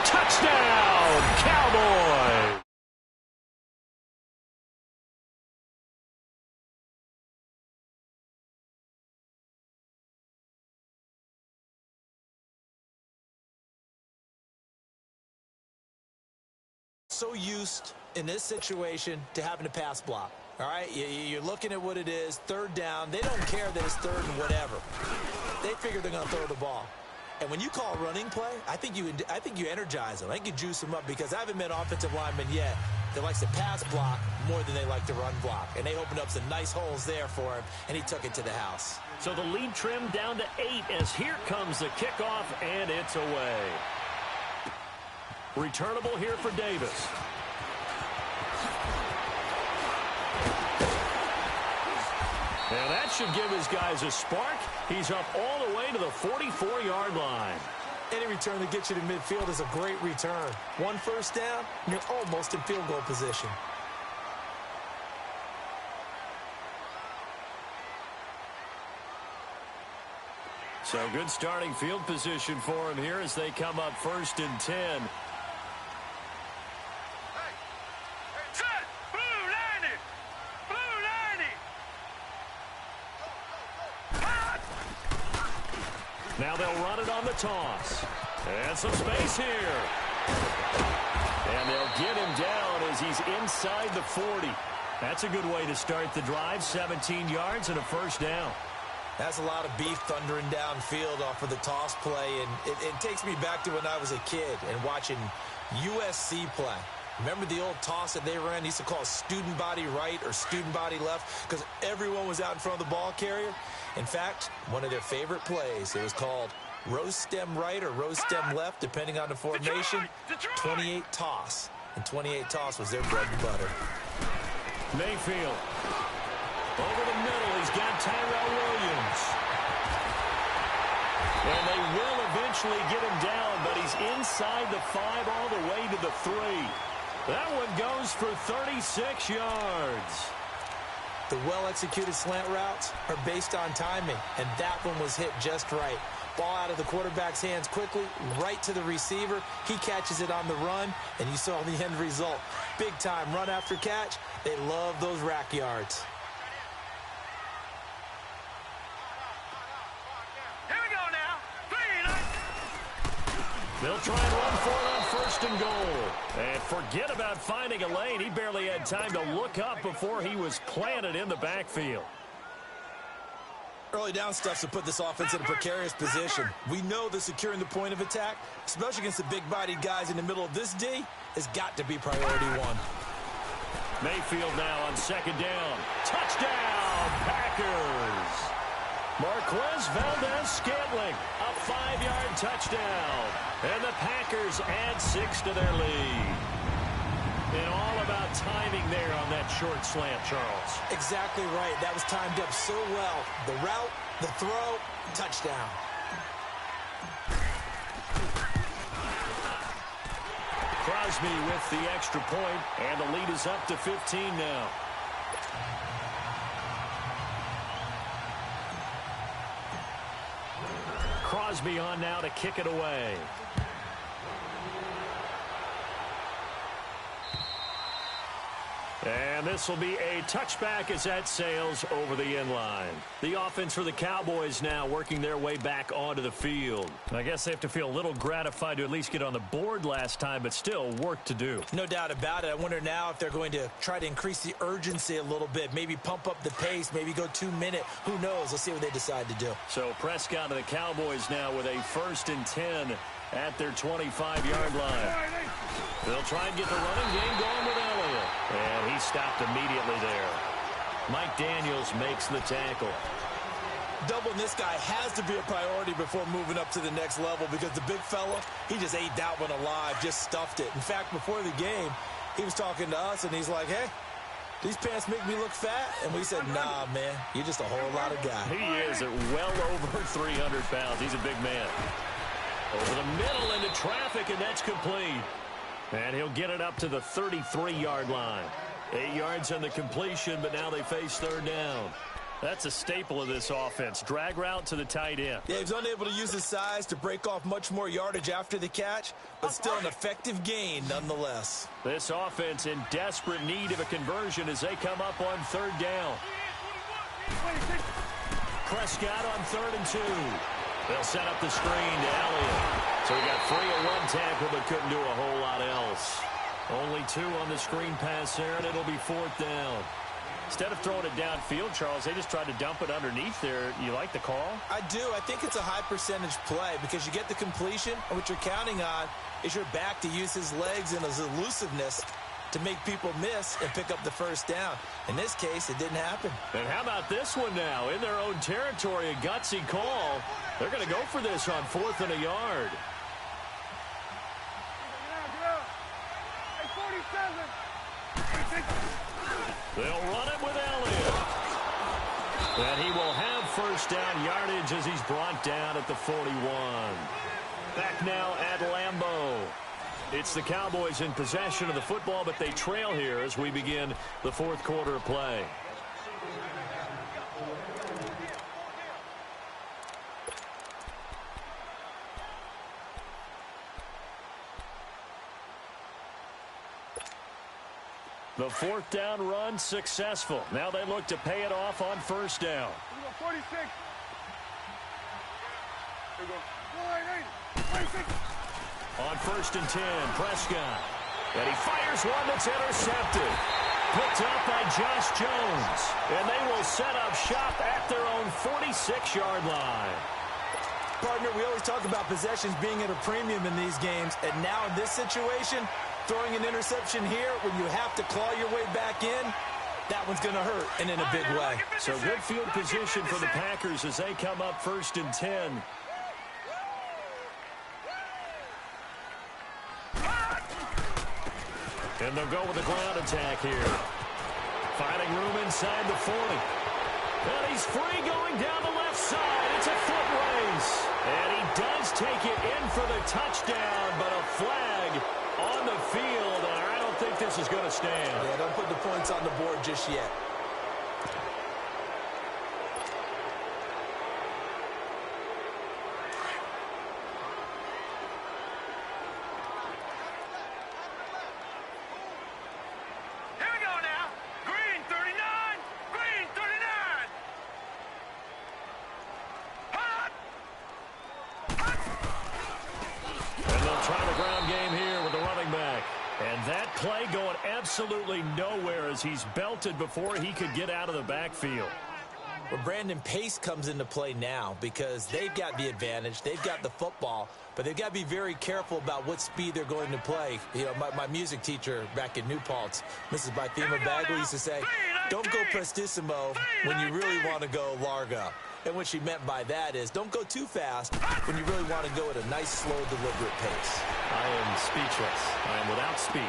Touchdown, Cowboys. So used in this situation to having to pass block. All right, you're looking at what it is, 3rd down. They don't care that it's 3rd and whatever. They figure they're going to throw the ball. And when you call running play, I think you energize them. I think you juice them up because I haven't met offensive lineman yet that likes to pass block more than they like to run block. And they opened up some nice holes there for him, and he took it to the house. So the lead trimmed down to 8 as here comes the kickoff, and it's away. Returnable here for Davis. And that should give his guys a spark. He's up all the way to the 44-yard line. Any return that gets you to midfield is a great return. 1 first down, and you're almost in field goal position. So good starting field position for him here as they come up 1st and 10. Now they'll run it on the toss. And some space here. And they'll get him down as he's inside the 40. That's a good way to start the drive. 17 yards and a first down. That's a lot of beef thundering downfield off of the toss play. And it takes me back to when I was a kid and watching USC play. Remember the old toss that they ran? They used to call student body right or student body left because everyone was out in front of the ball carrier. In fact, one of their favorite plays, it was called rose stem right or rose stem left, depending on the formation. 28 toss. And 28 toss was their bread and butter. Mayfield. Over the middle, he's got Tyrell Williams. And they will eventually get him down, but he's inside the 5 all the way to the 3. That one goes for 36 yards. The well-executed slant routes are based on timing, and that one was hit just right. Ball out of the quarterback's hands quickly, right to the receiver. He catches it on the run, and you saw the end result. Big time run after catch. They love those rack yards. Here we go now. 3. They'll try and run for it on 1st and goal. And forget about finding a lane. He barely had time to look up before he was planted in the backfield. Early down stuff to put this offense in a precarious position. We know that securing the point of attack, especially against the big-bodied guys in the middle of this D, has got to be priority 1. Mayfield now on 2nd down. Touchdown, Packers. Marquez Valdez-Scantling, a 5-yard touchdown. And the Packers add 6 to their lead. And all about timing there on that short slant, Charles. Exactly right. That was timed up so well. The route, the throw, touchdown. Crosby with the extra point, and the lead is up to 15 now. Crosby on now to kick it away. And this will be a touchback as that sails over the end line. The offense for the Cowboys now working their way back onto the field. I guess they have to feel a little gratified to at least get on the board last time, but still work to do. No doubt about it. I wonder now if they're going to try to increase the urgency a little bit, maybe pump up the pace, maybe go 2-minute. Who knows? Let's see what they decide to do. So Prescott and the Cowboys now with a 1st and 10 at their 25-yard line. They'll try and get the running game going with Elliott. And he stopped immediately there. Mike Daniels makes the tackle. Doubling this guy has to be a priority before moving up to the next level because the big fella, he just ate that one alive, just stuffed it. In fact, before the game, he was talking to us, and he's like, hey, these pants make me look fat? And we said, nah, man, you're just a whole lot of guy. He is at well over 300 pounds. He's a big man. Over the middle into traffic, and that's complete. And he'll get it up to the 33-yard line. 8 yards on the completion, but now they face 3rd down. That's a staple of this offense. Drag route to the tight end. Yeah, he's unable to use his size to break off much more yardage after the catch, but still an effective gain nonetheless. This offense in desperate need of a conversion as they come up on 3rd down. Prescott on 3rd and 2. They'll set up the screen to Elliott. So he got 3 on 1 tackle, but couldn't do a whole lot else. Only 2 on the screen pass there, and it'll be 4th down. Instead of throwing it downfield, Charles, they just tried to dump it underneath there. You like the call? I do. I think it's a high percentage play because you get the completion, and what you're counting on is your back to use his legs and his elusiveness to make people miss and pick up the 1st down. In this case, it didn't happen. And how about this one now? In their own territory, a gutsy call. They're going to go for this on 4th and a yard. They'll run it with Elliott. And he will have 1st down yardage as he's brought down at the 41. Back now at Lambeau. It's the Cowboys in possession of the football, but they trail here as we begin the 4th quarter of play. The 4th down run successful. Now they look to pay it off on 1st down. 46. Here we go. 46. On 1st and 10, Prescott. And he fires one that's intercepted. Picked up by Josh Jones. And they will set up shop at their own 46-yard line. Partner, we always talk about possessions being at a premium in these games. And now in this situation, throwing an interception here when you have to claw your way back in, that one's going to hurt, and in a big way. So good field position for the Packers as they come up 1st and 10. And they'll go with a ground attack here. Finding room inside the 40. And he's free going down the left inside. It's a foot race. And he does take it in for the touchdown, but a flag on the field, and I don't think this is going to stand. Yeah, don't put the points on the board just yet. Play going absolutely nowhere as he's belted before he could get out of the backfield. Well, Brandon, pace comes into play now because they've got the advantage. They've got the football, but they've got to be very careful about what speed they're going to play. You know, my music teacher back in New Paltz, Mrs. Bythema Bagley, used to say, don't go prestissimo when you really want to go largo. And what she meant by that is don't go too fast when you really want to go at a nice, slow, deliberate pace. I am speechless. I am without speech.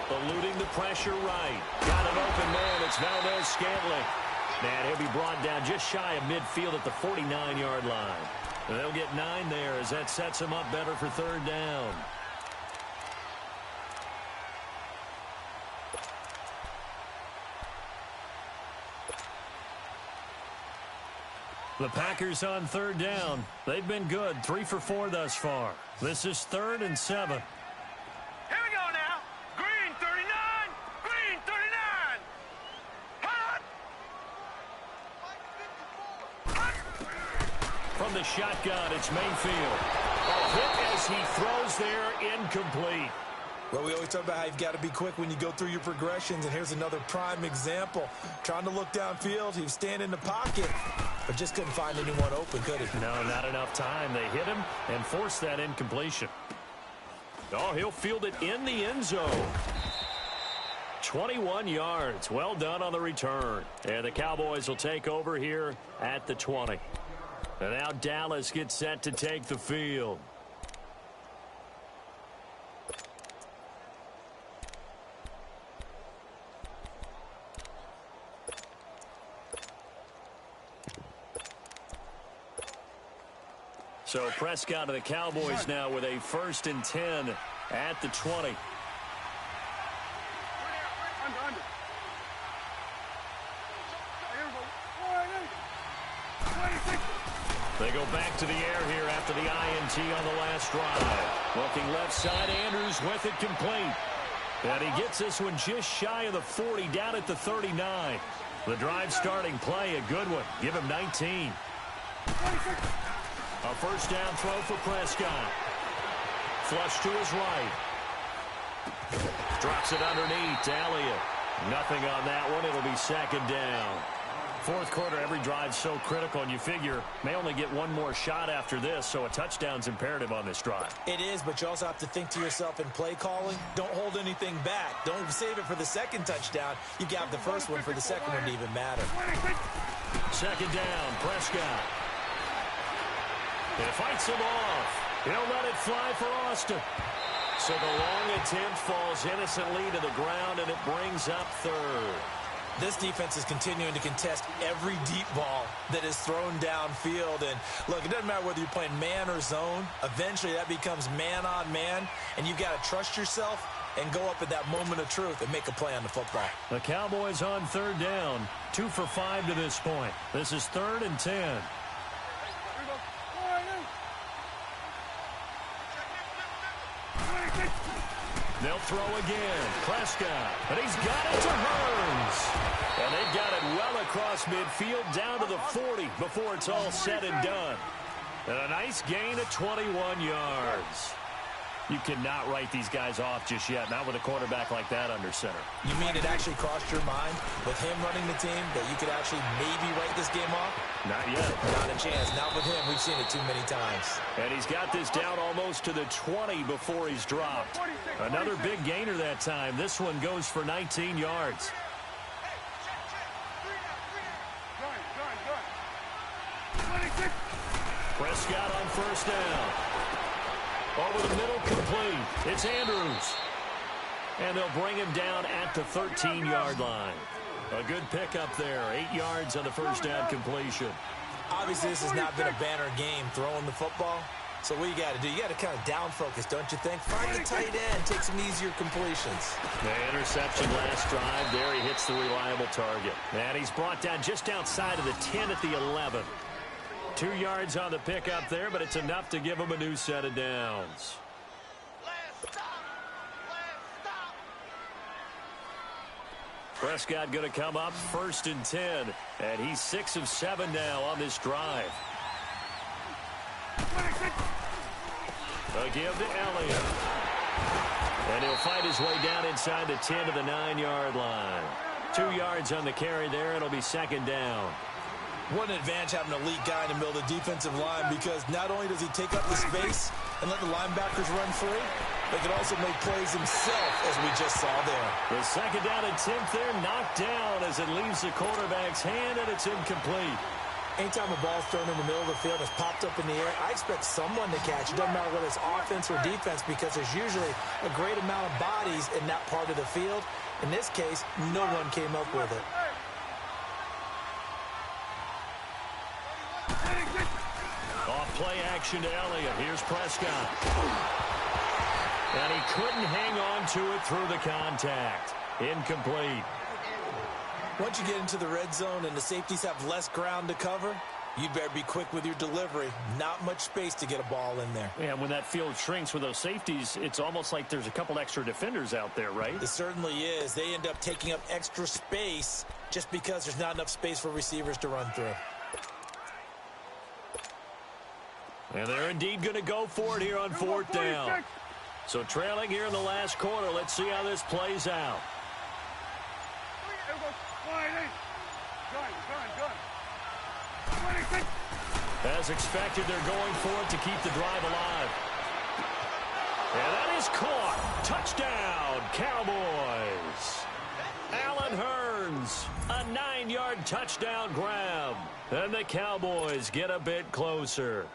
Eluding the pressure right. Got an open man. It's Valdez Scantling. And he'll be brought down just shy of midfield at the 49-yard line. And they'll get 9 there as that sets him up better for third down. The Packers on third down. They've been good. 3 for 4 thus far. This is 3rd and 7. Here we go now. Green 39. Green 39. Hot. From the shotgun, it's Mayfield. A hit as he throws there, incomplete. Well, we always talk about how you've got to be quick when you go through your progressions, and here's another prime example. Trying to look downfield, he was standing in the pocket, but just couldn't find anyone open, could he? No, not enough time. They hit him and forced that incompletion. Oh, he'll field it in the end zone. 21 yards. Well done on the return. And the Cowboys will take over here at the 20. And now Dallas gets set to take the field. So Prescott of the Cowboys now with a 1st and 10 at the 20. Under. Here we go. 26. They go back to the air here after the INT on the last drive. Looking left side, Andrews with it complete. And he gets this one just shy of the 40, down at the 39. The drive starting play, a good one. Give him 19. 26. A first down throw for Prescott. Flush to his right. Drops it underneath to Elliott. Nothing on that one. It'll be 2nd down. 4th quarter, every drive's so critical, and you figure may only get one more shot after this, so a touchdown's imperative on this drive. It is, but you also have to think to yourself in play calling, don't hold anything back. Don't save it for the 2nd touchdown. You got the first one for the 2nd one to even matter. 2nd down, Prescott. It fights him off. He'll let it fly for Austin. So the long attempt falls innocently to the ground, and it brings up 3rd. This defense is continuing to contest every deep ball that is thrown downfield. And, look, it doesn't matter whether you're playing man or zone. Eventually, that becomes man on man, and you've got to trust yourself and go up at that moment of truth and make a play on the football. The Cowboys on 3rd down, 2 for 5 to this point. This is 3rd and 10. They'll throw again. Prescott. And he's got it to Hurns. And they've got it well across midfield down to the 40 before it's all said and done. And a nice gain of 21 yards. You cannot write these guys off just yet, not with a quarterback like that under center. You mean it actually crossed your mind with him running the team that you could actually maybe write this game off? Not yet. Not a chance. Not with him. We've seen it too many times. And he's got this down almost to the 20 before he's dropped. Another big gainer that time. This one goes for 19 yards. Prescott on 1st down. Over the middle, complete. It's Andrews. And they'll bring him down at the 13-yard line. A good pickup there. 8 yards on the first down completion. Obviously, this has not been a banner game throwing the football. So what you got to do, you got to kind of down focus, don't you think? Find the tight end, take some easier completions. The interception last drive. There he hits the reliable target. And he's brought down just outside of the 10 at the 11. 2 yards on the pickup there, but it's enough to give him a new set of downs. Prescott going to come up 1st and 10. And he's 6 of 7 now on this drive. A give to Elliott. And he'll fight his way down inside the 10 to the 9-yard line. 2 yards on the carry there. It'll be 2nd down. What an advantage having an elite guy in the middle of the defensive line, because not only does he take up the space and let the linebackers run free, but he can also make plays himself, as we just saw there. The 2nd down attempt there knocked down as it leaves the quarterback's hand, and it's incomplete. Anytime a ball's thrown in the middle of the field and it's popped up in the air, I expect someone to catch it. Doesn't matter whether it's offense or defense, because there's usually a great amount of bodies in that part of the field. In this case, no one came up with it. Off play action to Elliott. Here's Prescott. And he couldn't hang on to it through the contact. Incomplete. Once you get into the red zone and the safeties have less ground to cover, you'd better be quick with your delivery. Not much space to get a ball in there. Yeah, when that field shrinks with those safeties, it's almost like there's a couple extra defenders out there, right? It certainly is. They end up taking up extra space just because there's not enough space for receivers to run through. And they're indeed going to go for it here on 4th down. So trailing here in the last quarter. Let's see how this plays out. As expected, they're going for it to keep the drive alive. And that is caught. Touchdown, Cowboys. Allen Hurns, a 9-yard touchdown grab. And the Cowboys get a bit closer.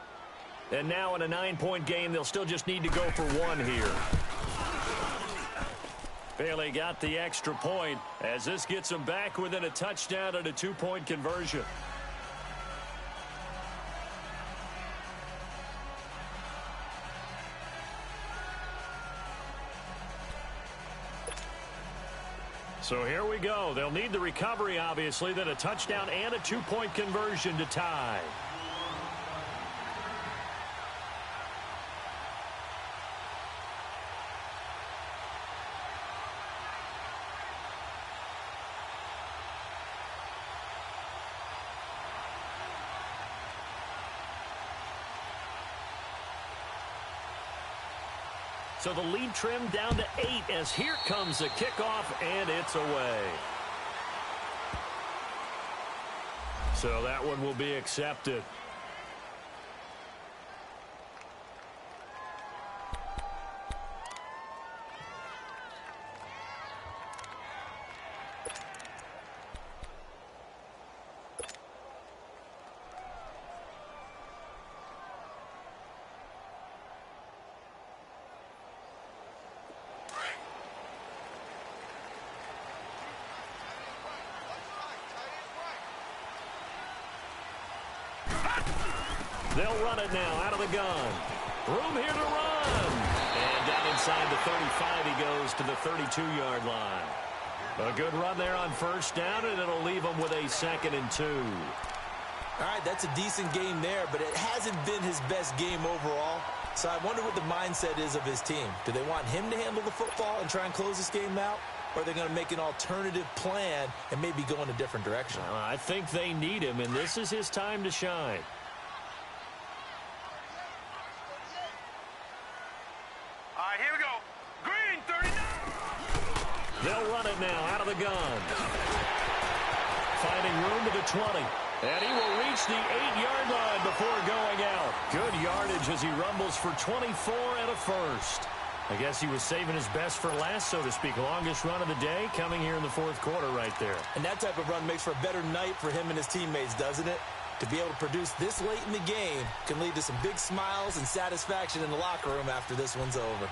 And now in a 9-point game, they'll still just need to go for 1 here. Bailey got the extra point as this gets them back within a touchdown and a 2-point conversion. So here we go. They'll need the recovery, obviously, then a touchdown and a 2-point conversion to tie. So the lead trimmed down to 8 as here comes the kickoff, and it's away. So that one will be accepted. They'll run it now out of the gun. Room here to run. And down inside the 35, he goes to the 32-yard line. A good run there on 1st down, and it'll leave him with a 2nd and 2. All right, that's a decent game there, but it hasn't been his best game overall. So I wonder what the mindset is of his team. Do they want him to handle the football and try and close this game out? Or are they going to make an alternative plan and maybe go in a different direction? I think they need him, and this is his time to shine. All right, here we go. Green, 39. They'll run it now out of the gun. Finding room to the 20. And he will reach the 8-yard line before going out. Good yardage as he rumbles for 24 and a first. I guess he was saving his best for last, so to speak. Longest run of the day coming here in the 4th quarter right there. And that type of run makes for a better night for him and his teammates, doesn't it? To be able to produce this late in the game can lead to some big smiles and satisfaction in the locker room after this one's over.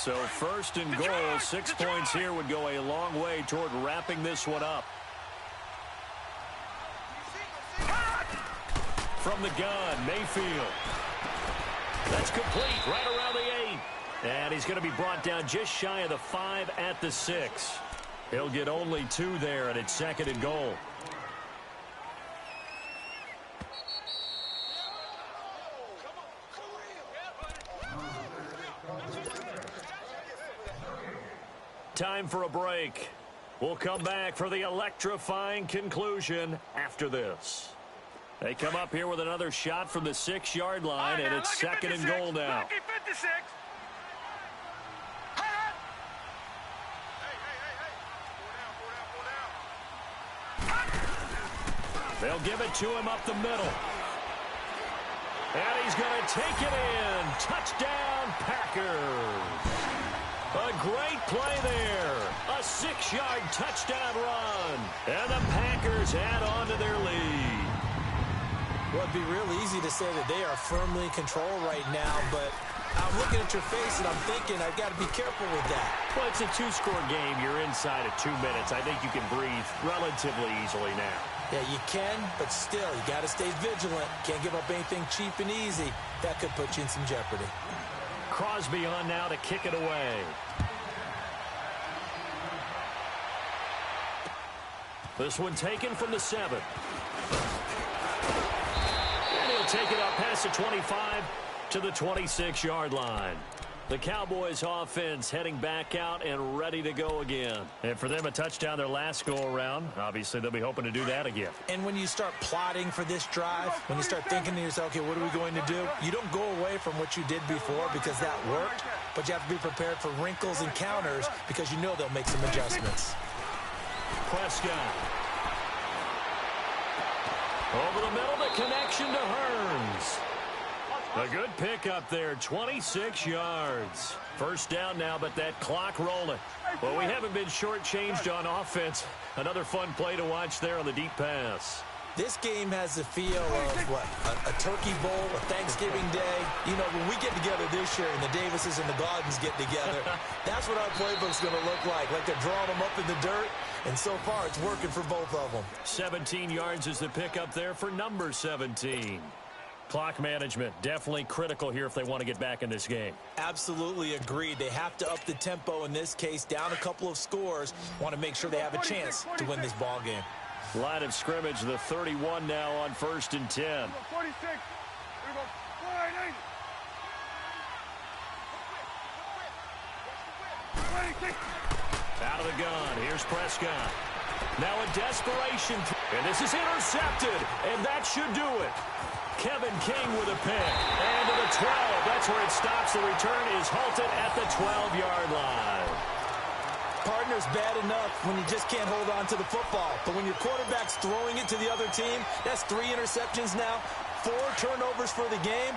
So first and goal, 6 points here would go a long way toward wrapping this one up. From the gun, Mayfield. That's complete right around the 8. And he's going to be brought down just shy of the 5 at the 6. He'll get only 2 there, and it's second and goal. Time for a break. We'll come back for the electrifying conclusion after this. They come up here with another shot from the 6-yard line, and it's second and goal now. They'll give it to him up the middle. And he's going to take it in. Touchdown, Packers. A great play there. A 6-yard touchdown run. And the Packers add on to their lead. Well, it'd be real easy to say that they are firmly in control right now, but I'm looking at your face and I'm thinking I've got to be careful with that. Well, it's a 2-score game. You're inside of 2 minutes. I think you can breathe relatively easily now. Yeah, you can, but still, you got to stay vigilant. Can't give up anything cheap and easy. That could put you in some jeopardy. Crosby on now to kick it away. This one taken from the 7. And he'll take it up past the 25 to the 26-yard line. The Cowboys offense heading back out and ready to go again. And for them, a touchdown their last go-around. Obviously, they'll be hoping to do that again. And when you start plotting for this drive, when you start thinking to yourself, okay, what are we going to do? You don't go away from what you did before because that worked, but you have to be prepared for wrinkles and counters because you know they'll make some adjustments. Prescott. Over the middle, the connection to Hearns. A good pickup there, 26 yards. First down now, but that clock rolling. Well, we haven't been shortchanged on offense. Another fun play to watch there on the deep pass. This game has the feel of, what, a turkey bowl, a Thanksgiving day. You know, when we get together this year and the Davises and the Gardens get together, that's what our playbook's going to look like they're drawing them up in the dirt. And so far, it's working for both of them. 17 yards is the pickup there for number 17. Clock management, definitely critical here if they want to get back in this game. Absolutely agreed. They have to up the tempo in this case, down a couple of scores. Want to make sure they have a chance to win this ball game. Line of scrimmage, the 31 now on 1st and 10. 46. Here we go. 26. Out of the gun. Here's Prescott. Now a desperation. And this is intercepted. And that should do it. Kevin King with a pick. And to the 12. That's where it stops. The return is halted at the 12-yard line. Partner's bad enough when you just can't hold on to the football. But when your quarterback's throwing it to the other team, that's 3 interceptions now, 4 turnovers for the game.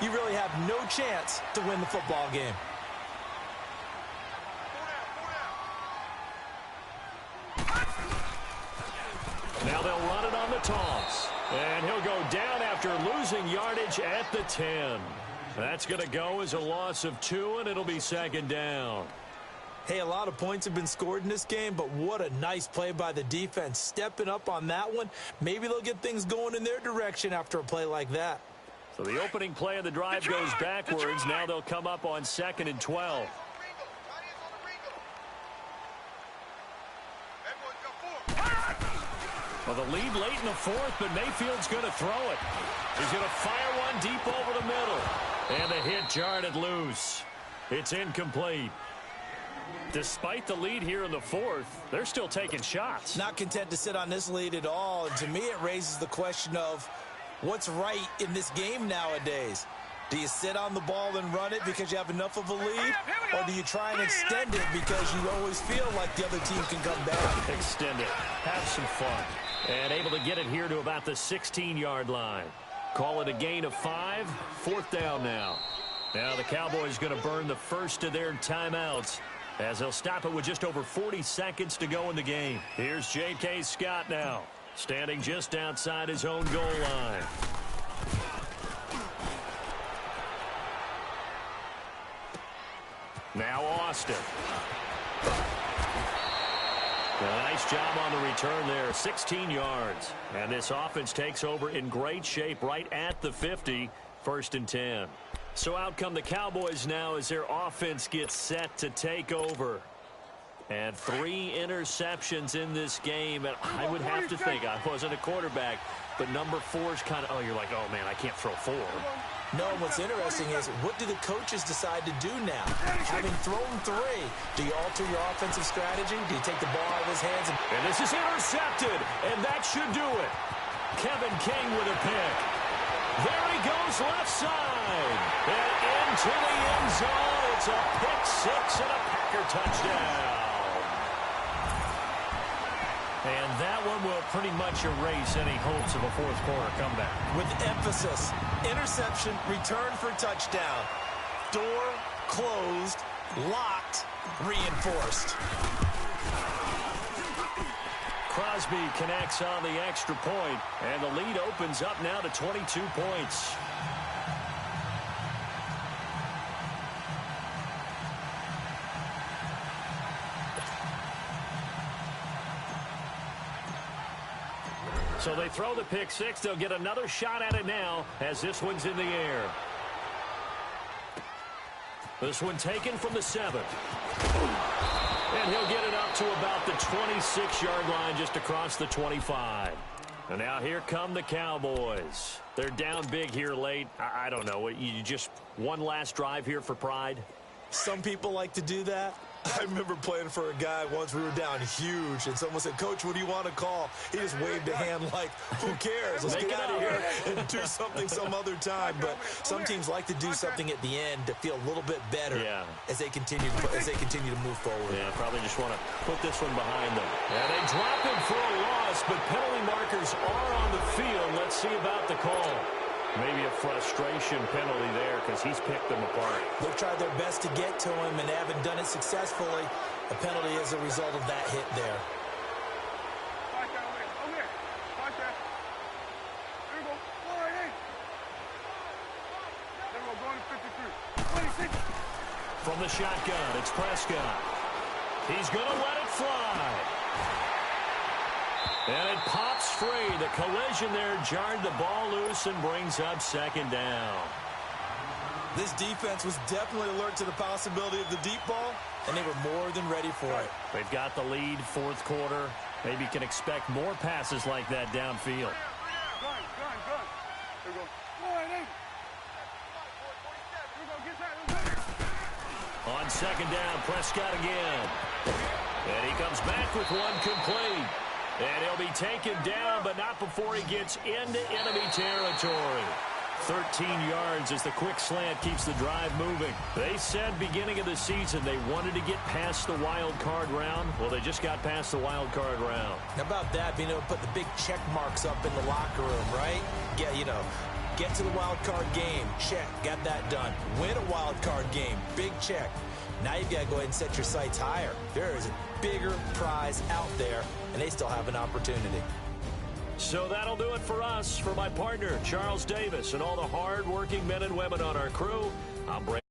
You really have no chance to win the football game. Now they'll run it on the toss. And he'll go down after losing yardage at the 10. That's going to go as a loss of 2, and it'll be second down. Hey, a lot of points have been scored in this game, but what a nice play by the defense. Stepping up on that one. Maybe they'll get things going in their direction after a play like that. So the opening play of the drive goes backwards. Now they'll come up on 2nd and 12. Well, the lead late in the 4th, but Mayfield's going to throw it. He's going to fire one deep over the middle. And the hit jarred it loose. It's incomplete. Despite the lead here in the 4th, they're still taking shots. Not content to sit on this lead at all. And to me, it raises the question of what's right in this game nowadays. Do you sit on the ball and run it because you have enough of a lead? Or do you try and extend it because you always feel like the other team can come back? Extend it. Have some fun. And able to get it here to about the 16-yard line. Call it a gain of 5. 4th down now. Now the Cowboys going to burn the first of their timeouts as they'll stop it with just over 40 seconds to go in the game. Here's J.K. Scott now, standing just outside his own goal line. Now Austin. A nice job on the return there, 16 yards. And this offense takes over in great shape right at the 50, 1st and 10. So out come the Cowboys now as their offense gets set to take over. And 3 interceptions in this game. And I would have to think, I wasn't a quarterback, but number 4 is kind of, oh, you're like, oh, man, I can't throw 4. No, what's interesting is, what do the coaches decide to do now? Having thrown 3, do you alter your offensive strategy? Do you take the ball out of his hands? And this is intercepted, and that should do it. Kevin King with a pick. There he goes, left side. And into the end zone. It's a pick 6 and a Packer touchdown. And that one will pretty much erase any hopes of a fourth quarter comeback. With emphasis, interception, return for touchdown. Door closed, locked, reinforced. Crosby connects on the extra point, and the lead opens up now to 22 points. So they throw the pick 6. They'll get another shot at it now as this one's in the air. This one taken from the 7. And he'll get it up to about the 26-yard line, just across the 25. And now here come the Cowboys. They're down big here late. I don't know. You just one last drive here for pride? Some people like to do that. I remember playing for a guy once. We were down huge, and someone said, "Coach, what do you want to call?" He just waved a hand like, who cares? Let's get out of here and do something some other time. But some teams like to do something at the end to feel a little bit better as they continue to move forward. Yeah, probably just want to put this one behind them. And they drop him for a loss, but penalty markers are on the field. Let's see about the call. Maybe a frustration penalty there because he's picked them apart. They've tried their best to get to him and haven't done it successfully. A penalty as a result of that hit there. From the shotgun, it's Prescott. He's going to let it fly. And it pops free. The collision there jarred the ball loose and brings up 2nd down. This defense was definitely alert to the possibility of the deep ball, and they were more than ready for it. They've got the lead, 4th quarter. Maybe can expect more passes like that downfield. On 2nd down, Prescott again. And he comes back with one complete. And he'll be taken down, but not before he gets into enemy territory. 13 yards as the quick slant keeps the drive moving. They said beginning of the season they wanted to get past the wild card round. Well, they just got past the wild card round. How about that, being able to put the big check marks up in the locker room, right? Yeah, you know, get to the wild card game, check, got that done. Win a wild card game, big check. Now you've got to go ahead and set your sights higher. There is a bigger prize out there, and they still have an opportunity. So that'll do it for us. For my partner, Charles Davis, and all the hard-working men and women on our crew, I'm Brandon.